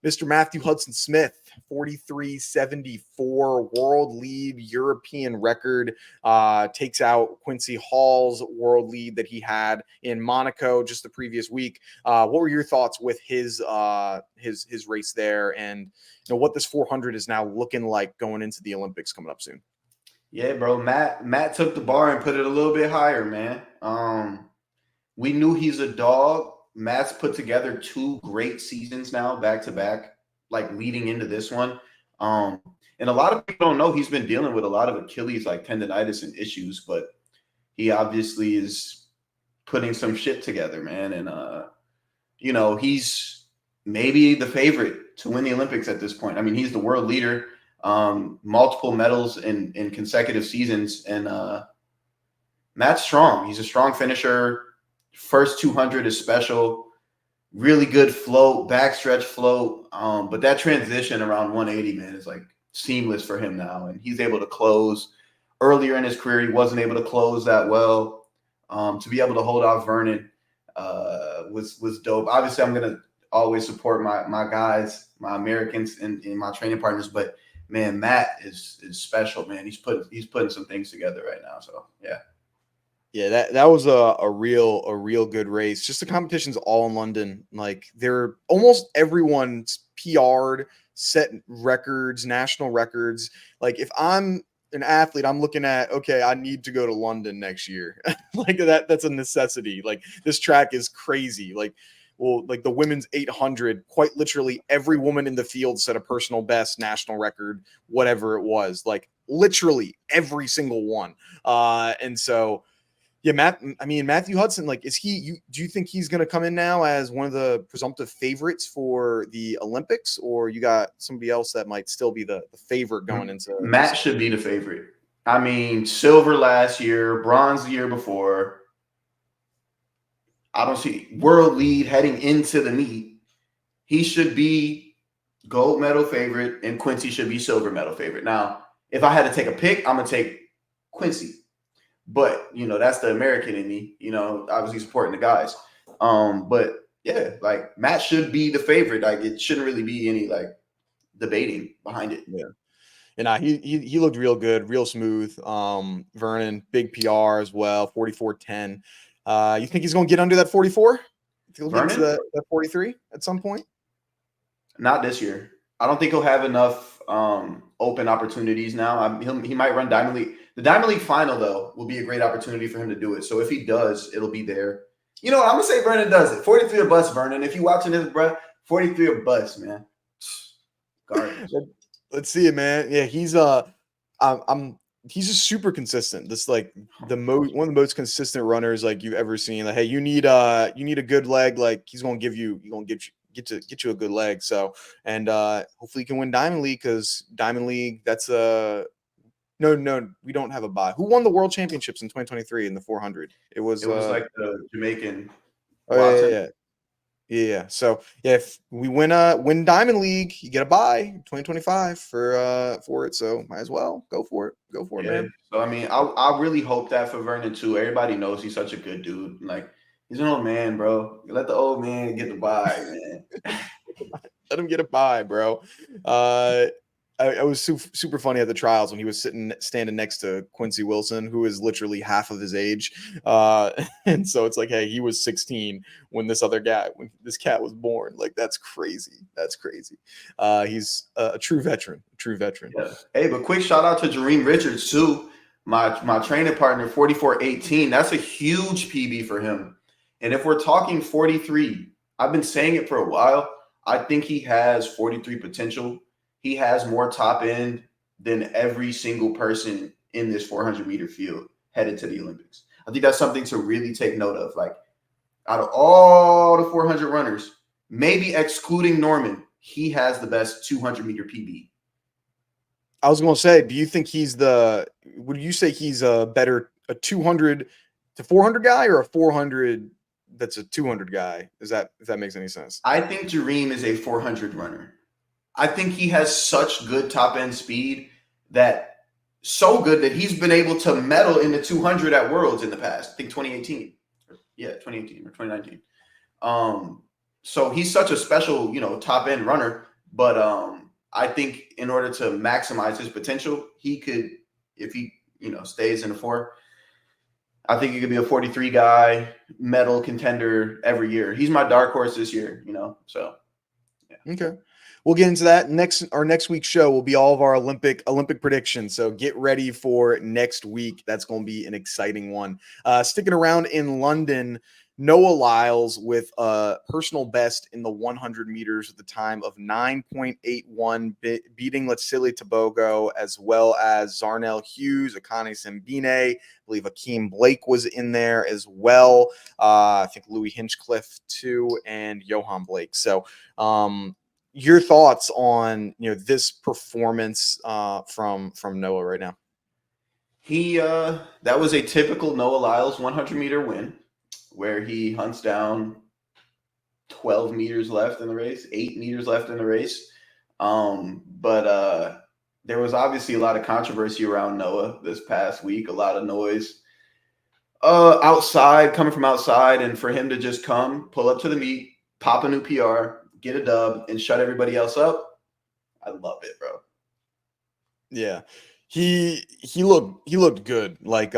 Speaker 1: Mr. Matthew Hudson Smith, 43.74 world lead, European record, takes out Quincy Hall's world lead that he had in Monaco just the previous week. What were your thoughts with his race there, and what this 400 is now looking like going into the Olympics coming up soon?
Speaker 2: Yeah, bro. Matt took the bar and put it a little bit higher, man. We knew he's a dog. Matt's put together 2 great seasons now, back to back, like leading into this one. And a lot of people don't know he's been dealing with a lot of Achilles like tendonitis and issues, but he obviously is putting some shit together, man. And he's maybe the favorite to win the Olympics at this point. I mean, he's the world leader, multiple medals in consecutive seasons, and Matt's strong. He's a strong finisher. First 200 is special. Really good float, backstretch float. But that transition around 180, man, is like seamless for him now. And he's able to close. Earlier in his career, he wasn't able to close that well. To be able to hold off Vernon was dope. Obviously, I'm gonna always support my guys, my Americans, and my training partners. But man, Matt is special, man. He's putting some things together right now. So yeah.
Speaker 1: Yeah, that was a real good race. Just the competition's all in London. Like they're almost everyone's PR'd, set records, national records. Like if I'm an athlete, I'm looking at, okay, I need to go to London next year. Like that's a necessity. Like this track is crazy. Like like the women's 800, quite literally every woman in the field set a personal best, national record, whatever it was. Like literally every single one. And so yeah, Matthew Hudson, like, do you think he's going to come in now as one of the presumptive favorites for the Olympics, or you got somebody else that might still be the favorite going into?
Speaker 2: Matt should be the favorite. I mean, silver last year, bronze the year before. I don't see world lead heading into the meet. He should be gold medal favorite, and Quincy should be silver medal favorite. Now, if I had to take a pick, I'm going to take Quincy. But, that's the American in me, obviously supporting the guys. But yeah, like Matt should be the favorite. Like it shouldn't really be any like debating behind it.
Speaker 1: Yeah. And he looked real good, real smooth. Vernon, big PR as well, 44.10. You think he's going to get under that 44? He'll get to that 43 at some point?
Speaker 2: Not this year. I don't think he'll have enough open opportunities now. He might run Diamond League. The Diamond League final, though, will be a great opportunity for him to do it. So if he does, it'll be there. You know what? I'm going to say Vernon does it. 43 or bust, Vernon. If you're watching this, bro, 43 or bust, man. Garbage.
Speaker 1: Let's see it, man. Yeah, he's just super consistent. This like one of the most consistent runners like you've ever seen. Like, hey, you need a good leg. Like he's gonna get you a good leg. So and hopefully you can win Diamond League, because Diamond League, that's no, we don't have a bye. Who won the world championships in 2023 in the 400? It was
Speaker 2: like the Jamaican.
Speaker 1: Oh, yeah. So yeah, if we win Diamond League, you get a bye 2025 for it. So might as well go for it. Go for it, man.
Speaker 2: So I mean, I really hope that for Vernon too. Everybody knows he's such a good dude. Like he's an old man, bro. Let the old man get the bye, man.
Speaker 1: Let him get a bye, bro. I was super funny at the trials when he was standing next to Quincy Wilson, who is literally half of his age. And so it's like, hey, he was 16 when when this cat was born. Like, that's crazy. That's crazy. He's a true veteran,
Speaker 2: Yeah. Hey, but quick shout out to Jareem Richards too. My training partner, 44.18. That's a huge PB for him. And if we're talking 43, I've been saying it for a while. I think he has 43 potential. He has more top end than every single person in this 400-meter field headed to the Olympics. I think that's something to really take note of. Like, out of all the 400 runners, maybe excluding Norman, he has the best 200-meter PB.
Speaker 1: I was going to say, do you think would you say he's a 200 to 400 guy, or a 400 that's a 200 guy? If that makes any sense?
Speaker 2: I think Jareem is a 400 runner. I think he has such good top end speed so good that he's been able to medal in the 200 at Worlds in the past. I think 2018. Yeah, 2018 or 2019. So he's such a special, top end runner, but I think in order to maximize his potential, he could, if he, stays in the 4, I think he could be a 43 guy, medal contender every year. He's my dark horse this year, so. Yeah.
Speaker 1: Okay. We'll get into that our next week's show will be all of our Olympic predictions. So get ready for next week. That's going to be an exciting one. Sticking around in London, Noah Lyles with a personal best in the 100 meters at the time of 9.81, beating Letsili Tebogo, as well as Zarnell Hughes, Akane Simbine. I believe Akeem Blake was in there as well. I think Louis Hinchcliffe too, and Johan Blake. So your thoughts on this performance from Noah right now?
Speaker 2: That was a typical Noah Lyles 100-meter win, where he hunts down 12 meters left in the race, 8 meters left in the race. But there was obviously a lot of controversy around Noah this past week, a lot of noise coming from outside, and for him to just pull up to the meet, pop a new PR, get a dub, and shut everybody else up. I love it, bro.
Speaker 1: Yeah. He looked good. Like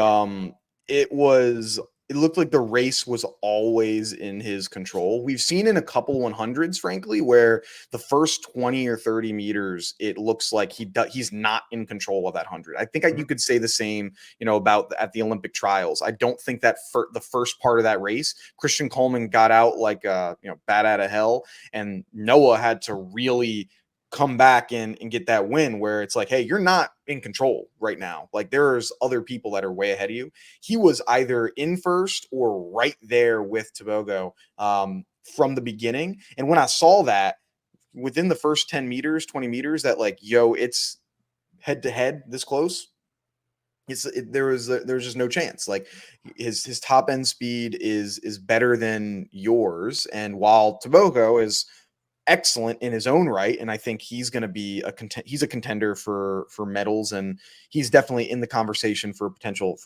Speaker 1: it looked like the race was always in his control. We've seen in a couple 100s, frankly, where the first 20 or 30 meters, it looks like he's not in control of that 100. I think you could say the same, about at the Olympic trials. I don't think that the first part of that race, Christian Coleman got out like bat out of hell, and Noah had to really come back and get that win, where it's like, hey, you're not in control right now. Like, there's other people that are way ahead of you. He was either in first or right there with Tebogo from the beginning. And when I saw that within the first 10 meters, 20 meters, that like, it's head to head this close, there's just no chance. Like, his top end speed is better than yours. And while Tebogo is excellent in his own right, and I think he's going to be he's a contender for medals, and he's definitely in the conversation for potential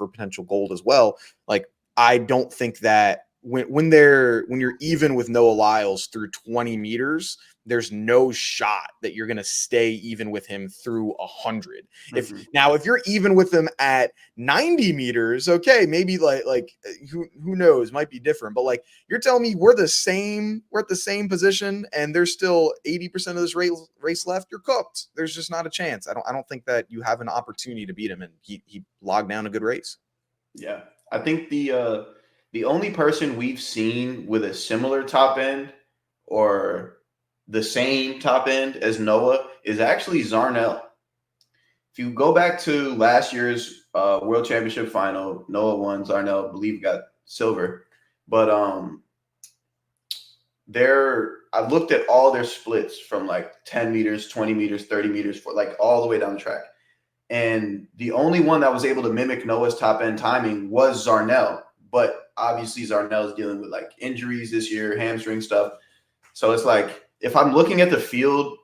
Speaker 1: gold as well. Like, I don't think that when you're even with Noah Lyles through 20 meters, there's no shot that you're going to stay even with him through 100.
Speaker 2: Mm-hmm.
Speaker 1: If you're even with him at 90 meters, okay, maybe like who knows, might be different. But like, you're telling me we're at the same position and there's still 80% of this race left, you're cooked. There's just not a chance. I don't think that you have an opportunity to beat him, and he logged down a good race.
Speaker 2: Yeah, I think the only person we've seen with a similar top end or the same top end as Noah is actually Zarnell. If you go back to last year's World Championship final, Noah won. Zarnell, I believe, got silver. But I looked at all their splits from like 10 meters, 20 meters, 30 meters, for like all the way down the track. And the only one that was able to mimic Noah's top end timing was Zarnell. But obviously Zarnell is dealing with like injuries this year, hamstring stuff. So it's like, if I'm looking at the field,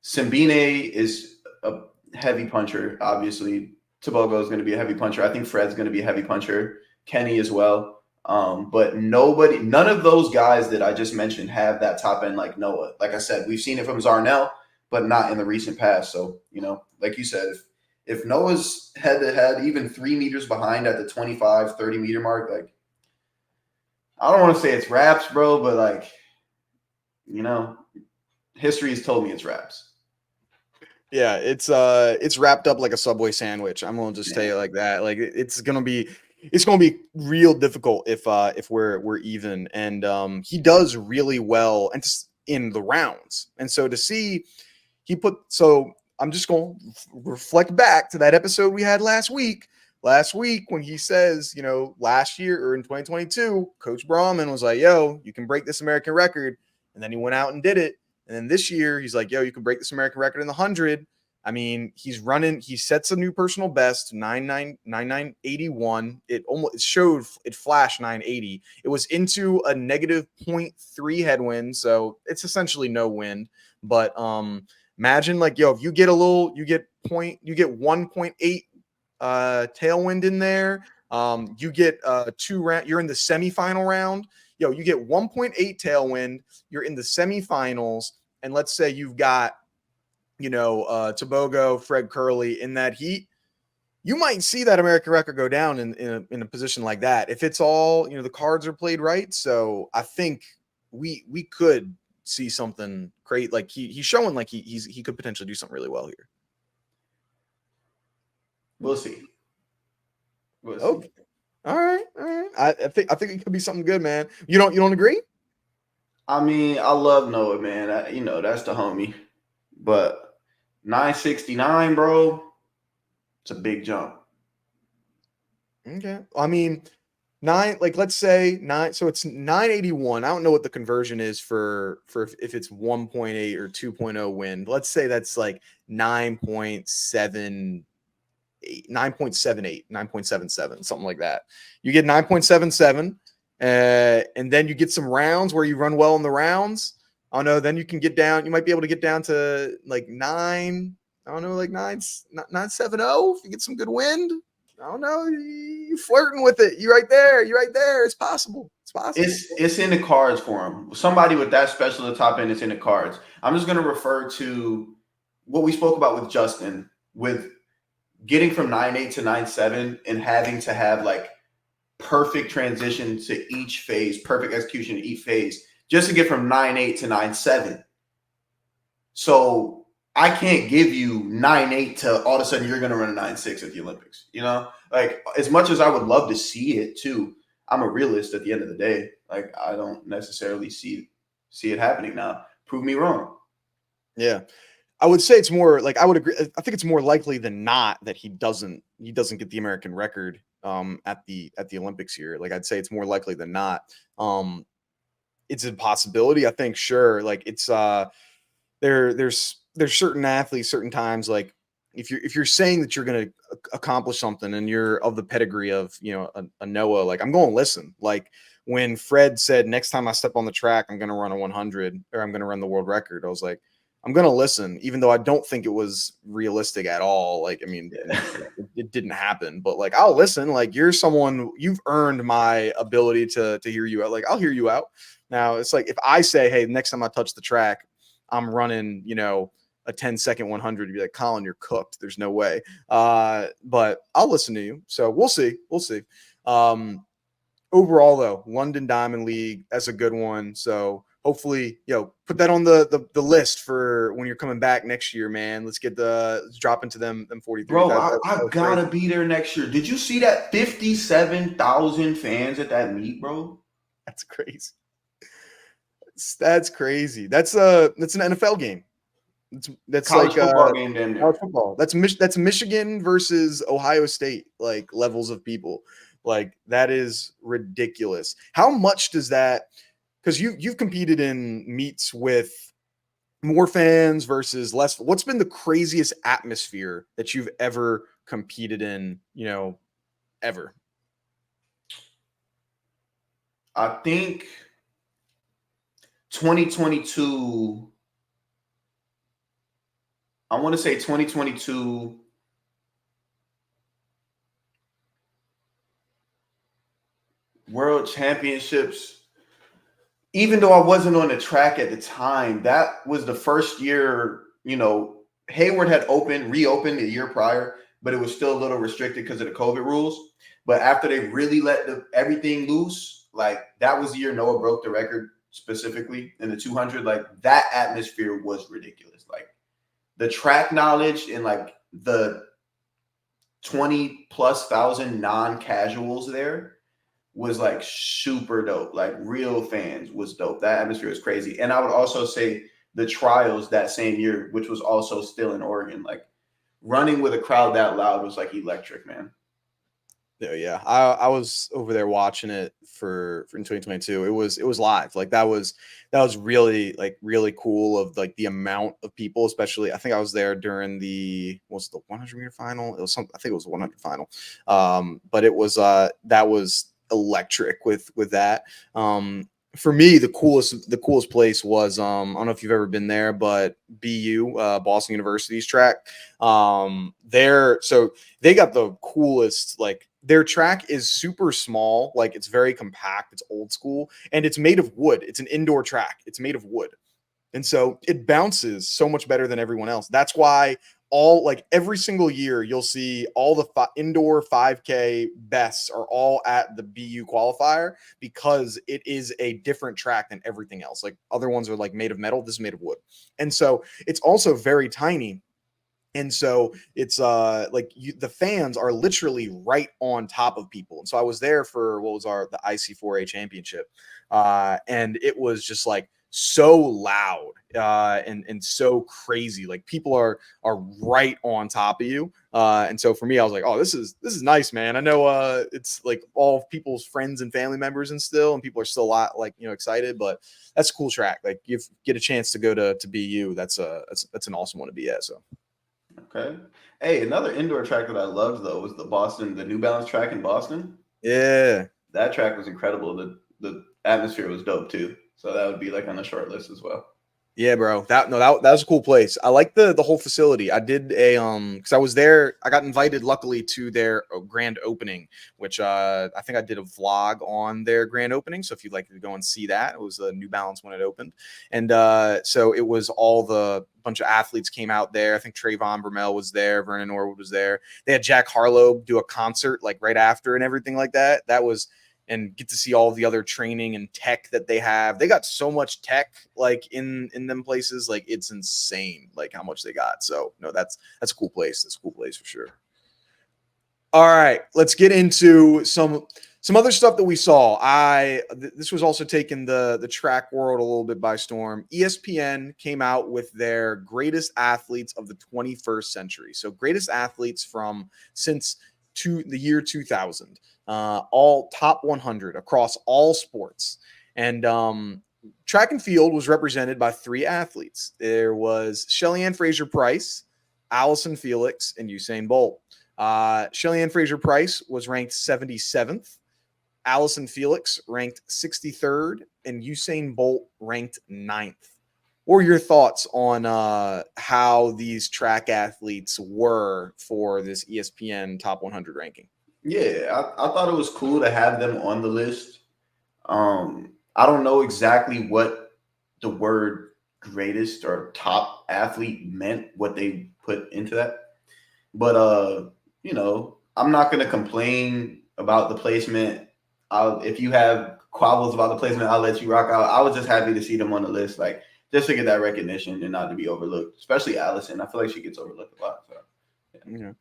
Speaker 2: Simbine is a heavy puncher. Obviously, Tebogo is going to be a heavy puncher. I think Fred's going to be a heavy puncher. Kenny as well. But none of those guys that I just mentioned have that top end like Noah. Like I said, we've seen it from Zarnell, but not in the recent past. So, like you said, if Noah's head to head, even 3 meters behind at the 25, 30 meter mark, like, I don't want to say it's wraps, bro, but like, history has told me it's wraps.
Speaker 1: Yeah, it's wrapped up like a Subway sandwich. I'm gonna just tell you like that. Like it's gonna be real difficult if we're even. And he does really well and in the rounds. And so to see I'm just gonna reflect back to that episode we had last week. Last week when he says, last year or in 2022, Coach Brahman was like, yo, you can break this American record. And then he went out and did it. And then this year, he's like, yo, you can break this American record in the 100. I mean, he sets a new personal best, 9981. It showed, it flashed 980. It was into a negative 0.3 headwind. So it's essentially no wind. But imagine like, yo, if you get 1.8 tailwind in there. You get 2 round, you're in the semifinal round. Yo, you get 1.8 tailwind, you're in the semifinals, and let's say you've got, Tobogo, Fred Curley in that heat. You might see that American record go down in a position like that if it's all, the cards are played right. So I think we could see something great. Like he's showing like he could potentially do something really well here.
Speaker 2: We'll see.
Speaker 1: Okay. All right. I think it could be something good, man. You don't agree?
Speaker 2: I mean, I love Noah, man. That's the homie. But 969, bro, it's a big jump.
Speaker 1: Okay. I mean, let's say 9, so it's 981. I don't know what the conversion is for if it's 1.8 or 2.0 wind. Let's say that's like 9.78, 9.77, something like that. You get 9.77, and then you get some rounds where you run well in the rounds. I don't know. Then you can get down. You might be able to get down to like 9. I don't know, like 970 if you get some good wind. I don't know. You flirting with it. You right there. It's possible.
Speaker 2: It's in the cards for him. Somebody with that special at the top end, it's in the cards. I'm just going to refer to what we spoke about with Justin, with getting from 9.8 to 9.7 and having to have like perfect transition to each phase, perfect execution in each phase, just to get from 9.8 to 9.7. So I can't give you 9.8 to all of a sudden you're going to run a 9.6 at the Olympics. Like as much as I would love to see it too, I'm a realist at the end of the day. Like I don't necessarily see it happening now. Prove me wrong.
Speaker 1: Yeah. I would say it's more like I would agree. I think it's more likely than not that he doesn't get the American record at the Olympics here. Like I'd say it's more likely than not. It's a possibility. I think sure. Like it's there's certain athletes, certain times, like if you're saying that you're going to accomplish something and you're of the pedigree of a Noah, like I'm going to listen. Like when Fred said next time I step on the track I'm going to run a 100 or I'm going to run the world record, I was like, I'm going to listen, even though I don't think it was realistic at all. Like, I mean, it didn't happen, but like, I'll listen. Like, you're someone, you've earned my ability to hear you out. Like, I'll hear you out. Now, it's like, if I say, hey, next time I touch the track, I'm running, a 10-second 100, you'd be like, Colin, you're cooked. There's no way. But I'll listen to you. So we'll see. Overall, though, London Diamond League, that's a good one. So hopefully, put that on the list for when you're coming back next year, man. Let's drop into them 43.
Speaker 2: Bro, I gotta be there next year. Did you see that 57,000 fans at that meet, bro?
Speaker 1: That's crazy. That's crazy. That's an NFL game. That's
Speaker 2: college
Speaker 1: like
Speaker 2: football game, damn near.
Speaker 1: College football. That's Michigan versus Ohio State, like levels of people. Like that is ridiculous. How much does that? Because you've competed in meets with more fans versus less. What's been the craziest atmosphere that you've ever competed in? Ever.
Speaker 2: I think 2022. I want to say 2022. World Championships. Even though I wasn't on the track at the time, that was the first year, Hayward had reopened a year prior, but it was still a little restricted because of the COVID rules. But after they really let everything loose, like that was the year Noah broke the record specifically in the 200. Like that atmosphere was ridiculous. Like the track knowledge and like the 20 plus thousand non-casuals there was like super dope. Like real fans was dope. That atmosphere was crazy. And I would also say the trials that same year, which was also still in Oregon, like running with a crowd that loud was like electric, man.
Speaker 1: Yeah. I was over there watching it for in 2022. It was live. Like that was really cool of like the amount of people, especially I think I was there during the 100 meter final. It was I think it was the 100 final. But it was that was electric with that. For me, the coolest place was I don't know if you've ever been there, but BU, Boston University's track. So they got the coolest, like their track is super small, like it's very compact, it's old school, and it's made of wood. It's an indoor track. It's made of wood. And so it bounces so much better than everyone else. That's why every single year you'll see all the indoor 5K bests are all at the BU qualifier because it is a different track than everything else. Like other ones are like made of metal. This is made of wood. And so it's also very tiny. And so it's the fans are literally right on top of people. And so I was there for what was the IC4A championship. And it was just like so loud and so crazy. Like people are right on top of you. And so for me, I was like, oh, this is nice, man. I know it's like all people's friends and family members and people are still a lot excited, but that's a cool track. Like you get a chance to go to BU. That's an awesome one to be at. So.
Speaker 2: Okay. Hey, another indoor track that I loved though was the New Balance track in Boston.
Speaker 1: Yeah.
Speaker 2: That track was incredible. The atmosphere was dope too. So that would be like on the short list as well.
Speaker 1: Yeah, bro. That was a cool place. I like the whole facility. I did because I was there. I got invited, luckily, to their grand opening, which I think I did a vlog on their grand opening. So if you'd like to go and see that, it was the New Balance when it opened, and so it was all the bunch of athletes came out there. I think Trayvon Bromell was there, Vernon Norwood was there. They had Jack Harlow do a concert like right after and everything like that. That was. And get to see all the other training and tech that they have. They got so much tech like in them places. Like it's insane, like how much they got. So no, that's a cool place. That's a cool place for sure. All right, let's get into some other stuff that we saw. This was also taking the track world a little bit by storm. ESPN came out with their greatest athletes of the 21st century. So greatest athletes since the year 2000. All top 100 across all sports. And track and field was represented by 3 athletes. There was Shelly-Ann Fraser-Price, Allison Felix, and Usain Bolt. Shelly-Ann Fraser-Price was ranked 77th. Allison Felix ranked 63rd. And Usain Bolt ranked 9th. What are your thoughts on how these track athletes were for this ESPN Top 100 ranking?
Speaker 2: Yeah, I thought it was cool to have them on the list. I don't know exactly what the word greatest or top athlete meant, what they put into that. But I'm not gonna complain about the placement. If you have quabbles about the placement, I'll let you rock out. I was just happy to see them on the list, like just to get that recognition and not to be overlooked. Especially Allison. I feel like she gets overlooked a lot. So
Speaker 1: yeah.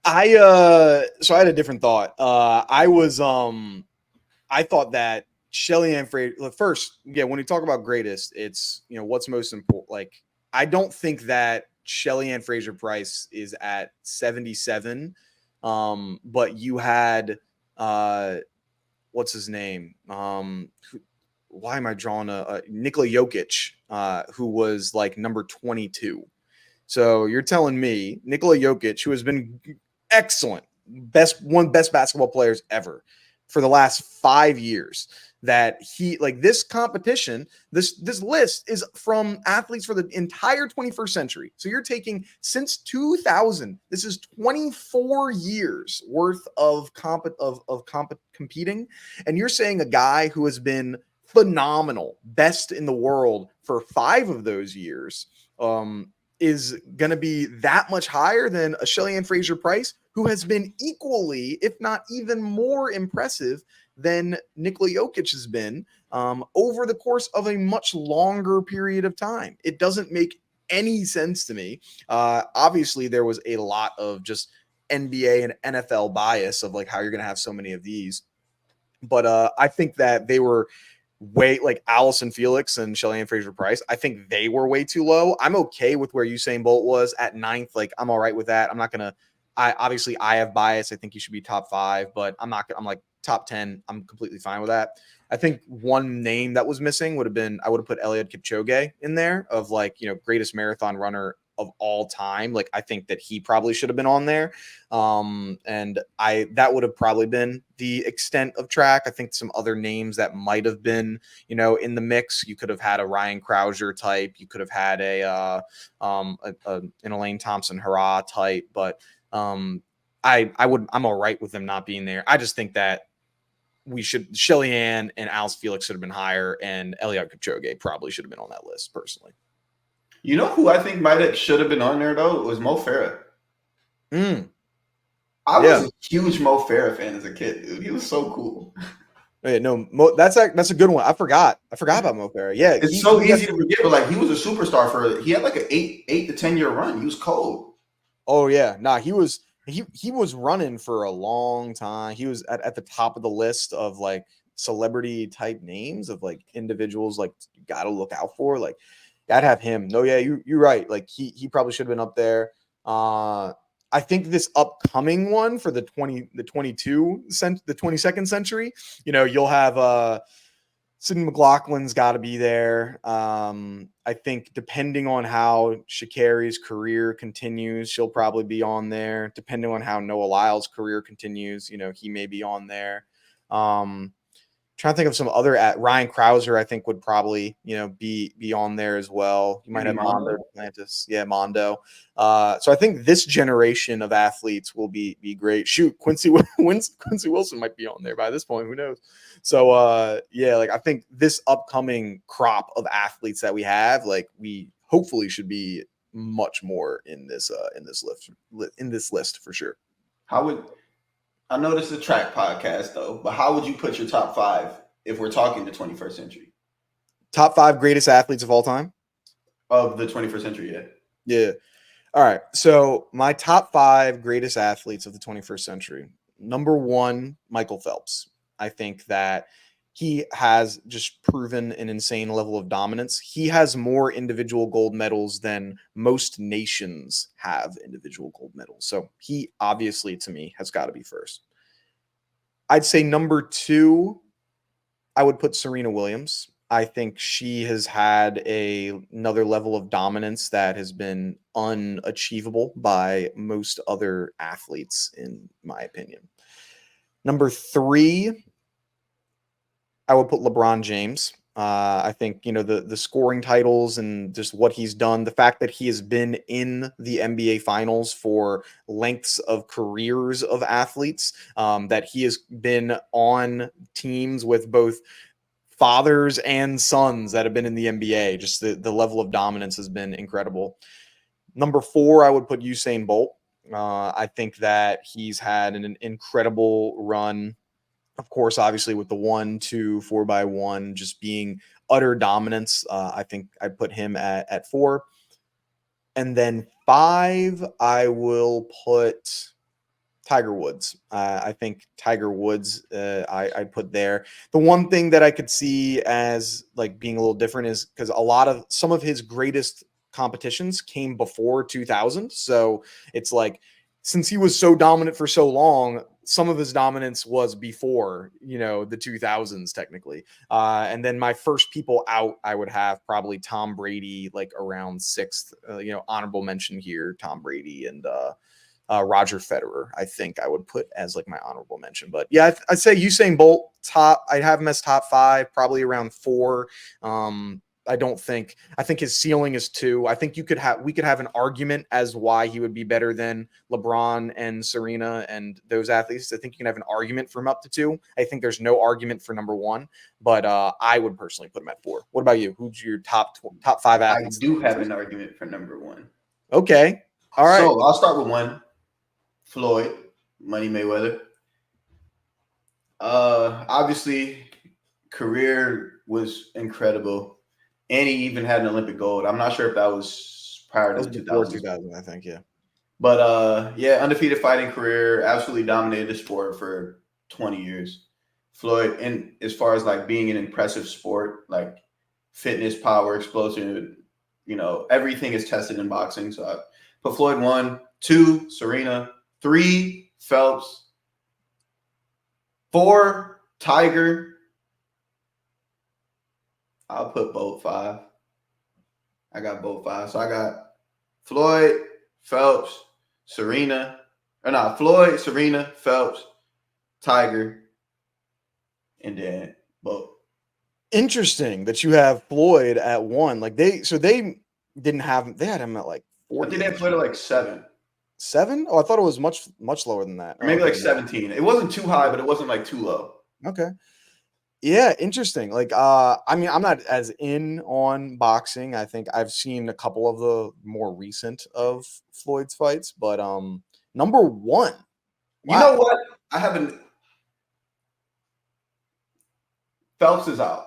Speaker 1: I had a different thought. I thought that Shelly-Ann Fraser first, when you talk about greatest, it's what's most important. Like I don't think that Shelly-Ann Fraser-Price is at 77. But you had what's his name? Why am I drawing Nikola Jokic, who was like number 22. So you're telling me Nikola Jokic, who has been excellent, best basketball players ever for the last 5 years, that he like this competition, this list is from athletes for the entire 21st century. So you're taking since 2000. This is 24 years worth of competing, and you're saying a guy who has been phenomenal, best in the world for 5 of those years, is going to be that much higher than a Shelly-Ann Fraser-Price, who has been equally, if not even more impressive than Nikola Jokic has been over the course of a much longer period of time. It doesn't make any sense to me. Obviously, there was a lot of just NBA and NFL bias of like how you're going to have so many of these. But I think that they were way like Allison Felix and Shelly-Ann Fraser-Price. I think they were way too low. I'm okay with where Usain Bolt was at 9th. Like I'm all right with that. I'm not gonna. I have bias. I think you should be top 5, but I'm not. I'm like top 10. I'm completely fine with that. I think one name that was missing would have been I would have put Eliud Kipchoge in there of like greatest marathon runner of all time. Like I think that he probably should have been on there. And that would have probably been the extent of track. I think some other names that might have been, in the mix. You could have had a Ryan Krauser type. You could have had an Elaine Thompson-Herah type. But I'm all right with them not being there. I just think that Shelly-Ann and Alice Felix should have been higher, and Eliud Kipchoge probably should have been on that list personally.
Speaker 2: You know who I think should have been on there though? It was Mo Farah. I was a huge Mo Farah fan as a kid, dude. He was so cool.
Speaker 1: Wait, no, that's a good one. I forgot about Mo Farah. Yeah,
Speaker 2: it's so easy to forget, but like he was a superstar he had like an 8 to 10 year run. He was cold.
Speaker 1: Oh yeah, nah, he was running for a long time. He was at the top of the list of like celebrity type names of like individuals like you got to look out for. Like I'd have him. No, yeah, you're right. Like he probably should have been up there. I think this upcoming one for the 22nd century, you'll have Sydney McLaughlin's got to be there. I think depending on how Sha'Carri's career continues, she'll probably be on there. Depending on how Noah Lyles' career continues, he may be on there. Trying to think of some other Ryan Krauser, I think would probably, be on there as well. You might have Mondo Duplantis. Yeah, Mondo. So I think this generation of athletes will be great. Shoot, Quincy Wilson might be on there by this point. Who knows? So like I think this upcoming crop of athletes that we have, like we hopefully should be much more in this list for sure.
Speaker 2: I know this is a track podcast, though, but how would you put your top 5 if we're talking the 21st century?
Speaker 1: Top 5 greatest athletes of all time?
Speaker 2: Of the 21st century, yeah.
Speaker 1: Yeah. All right. So my top 5 greatest athletes of the 21st century. Number 1, Michael Phelps. I think that he has just proven an insane level of dominance. He has more individual gold medals than most nations have individual gold medals. So he obviously, to me, has got to be first. I'd say number 2, I would put Serena Williams. I think she has had another level of dominance that has been unachievable by most other athletes, in my opinion. Number 3, I would put LeBron James. I think, the scoring titles and just what he's done, the fact that he has been in the NBA finals for lengths of careers of athletes, that he has been on teams with both fathers and sons that have been in the NBA. Just the level of dominance has been incredible. Number 4, I would put Usain Bolt. I think that he's had an incredible run. Of course, obviously with the 1, 2, 4x1 just being utter dominance. I think I'd put him at 4. And then 5, I will put Tiger Woods. I think Tiger Woods, I put there. The one thing that I could see as like being a little different is because some of his greatest competitions came before 2000. So it's like, since he was so dominant for so long, some of his dominance was before, the 2000s technically. And then my first people out, I would have probably Tom Brady, like around 6th, honorable mention here, Tom Brady and Roger Federer, I think I would put as like my honorable mention. But yeah, I'd say Usain Bolt I'd have him as top 5, probably around 4. I think his ceiling is 2. I think we could have an argument as why he would be better than LeBron and Serena and those athletes. I think you can have an argument for him up to 2. I think there's no argument for number 1, but I would personally put him at 4. What about you? Who's your top 5 athletes?
Speaker 2: I do have an argument for number 1.
Speaker 1: Okay. All right.
Speaker 2: So I'll start with one. Floyd, Money Mayweather. Obviously, career was incredible, and he even had an Olympic gold. I'm not sure if that was prior
Speaker 1: That
Speaker 2: to
Speaker 1: was
Speaker 2: the
Speaker 1: before
Speaker 2: 2000s,
Speaker 1: 2000, I think. Yeah.
Speaker 2: but yeah, undefeated fighting career, absolutely dominated the sport for 20 years. Floyd, and as far as like being an impressive sport, like fitness, power, explosion, everything is tested in boxing. So I put Floyd 1, 2, Serena, 3, Phelps, 4, Tiger. I'll put both 5. I got both 5. So I got Floyd, Phelps, Serena. Or not, Floyd, Serena, Phelps, Tiger, and then both.
Speaker 1: Interesting that you have Floyd at 1. Like they didn't have, they had him at like
Speaker 2: I think
Speaker 1: 40.
Speaker 2: they played at like 7.
Speaker 1: 7? Oh, I thought it was much lower than that.
Speaker 2: Or
Speaker 1: Oh,
Speaker 2: maybe
Speaker 1: okay.
Speaker 2: like 17. It wasn't too high, but it wasn't like too low.
Speaker 1: Okay. Yeah, interesting. Like, I mean, I'm not as in on boxing. I think I've seen a couple of the more recent of Floyd's fights, but number 1.
Speaker 2: You know
Speaker 1: Wow.
Speaker 2: what? I haven't. Phelps is out.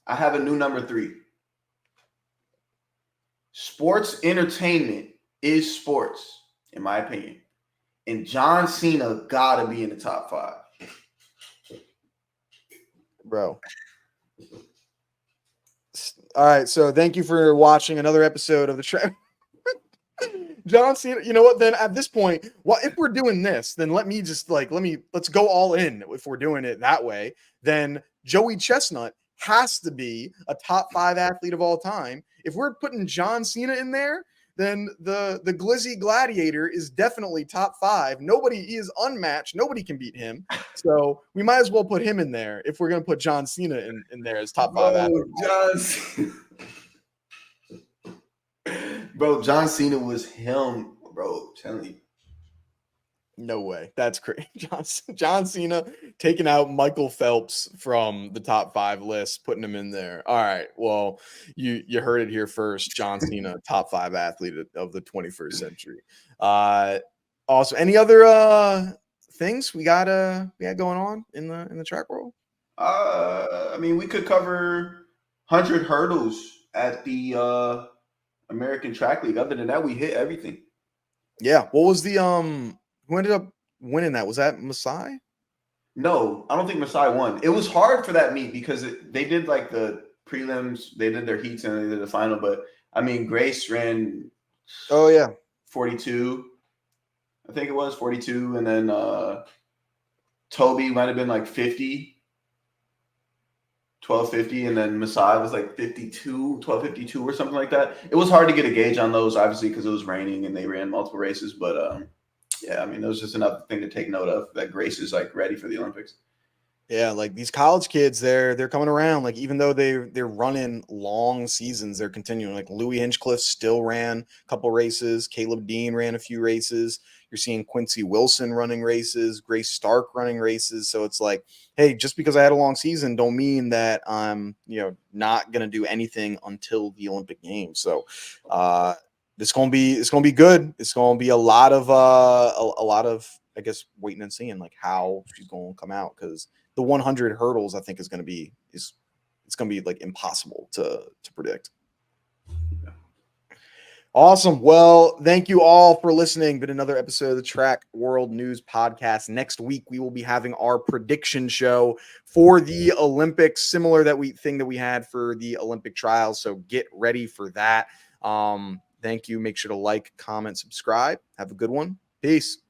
Speaker 2: I have a new number 3. Sports entertainment is sports, in my opinion. And John Cena gotta be in the top 5.
Speaker 1: Bro. All right, so thank you for watching another episode of the Track. John Cena, you know what? Then at this point, well, if we're doing this, then let's go all in. If we're doing it that way, then Joey Chestnut has to be a top 5 athlete of all time. If we're putting John Cena in there, then the Glizzy Gladiator is definitely top 5. He is unmatched. Nobody can beat him. So we might as well put him in there if we're gonna put John Cena in there as top 5 athlete.
Speaker 2: John Cena. Bro, John Cena was him, bro. I'm telling you.
Speaker 1: No way. That's crazy. John Cena taking out Michael Phelps from the top 5 list, putting him in there. All right. Well, you heard it here first. John Cena, top 5 athlete of the 21st century. Also, any other things we got going on in the track world?
Speaker 2: I mean, we could cover 100 hurdles at the American Track League. Other than that, we hit everything.
Speaker 1: Yeah. What was the who ended up winning that? Was that Masai?
Speaker 2: No, I don't think Masai won. It was hard for that meet because they did like the prelims, they did their heats, and they did the final. But I mean, Grace ran.
Speaker 1: Oh yeah,
Speaker 2: 42. I think it was 42, and then Toby might have been like 50. 1250, and then Masai was like 52, 1252 or something like that. It was hard to get a gauge on those, obviously, because it was raining and they ran multiple races. But yeah, I mean, it was just another thing to take note of that Grace is like ready for the Olympics.
Speaker 1: Yeah, like these college kids, they're coming around. Like even though they're running long seasons, they're continuing. Like Louis Hinchcliffe still ran a couple races. Caleb Dean ran a few races. You're seeing Quincy Wilson running races, Grace Stark running races. So it's like, hey, just because I had a long season, don't mean that I'm not gonna do anything until the Olympic Games. So it's gonna be good. It's gonna be a lot of I guess waiting and seeing like how she's gonna come out, because the 100 hurdles I think is going to be like impossible to predict. Awesome. Well, thank you all for listening. Been another episode of the Track World News Podcast. Next week we will be having our prediction show for the Olympics, similar that we had for the Olympic trials. So get ready for that. Thank you. Make sure to like, comment, subscribe. Have a good one. Peace.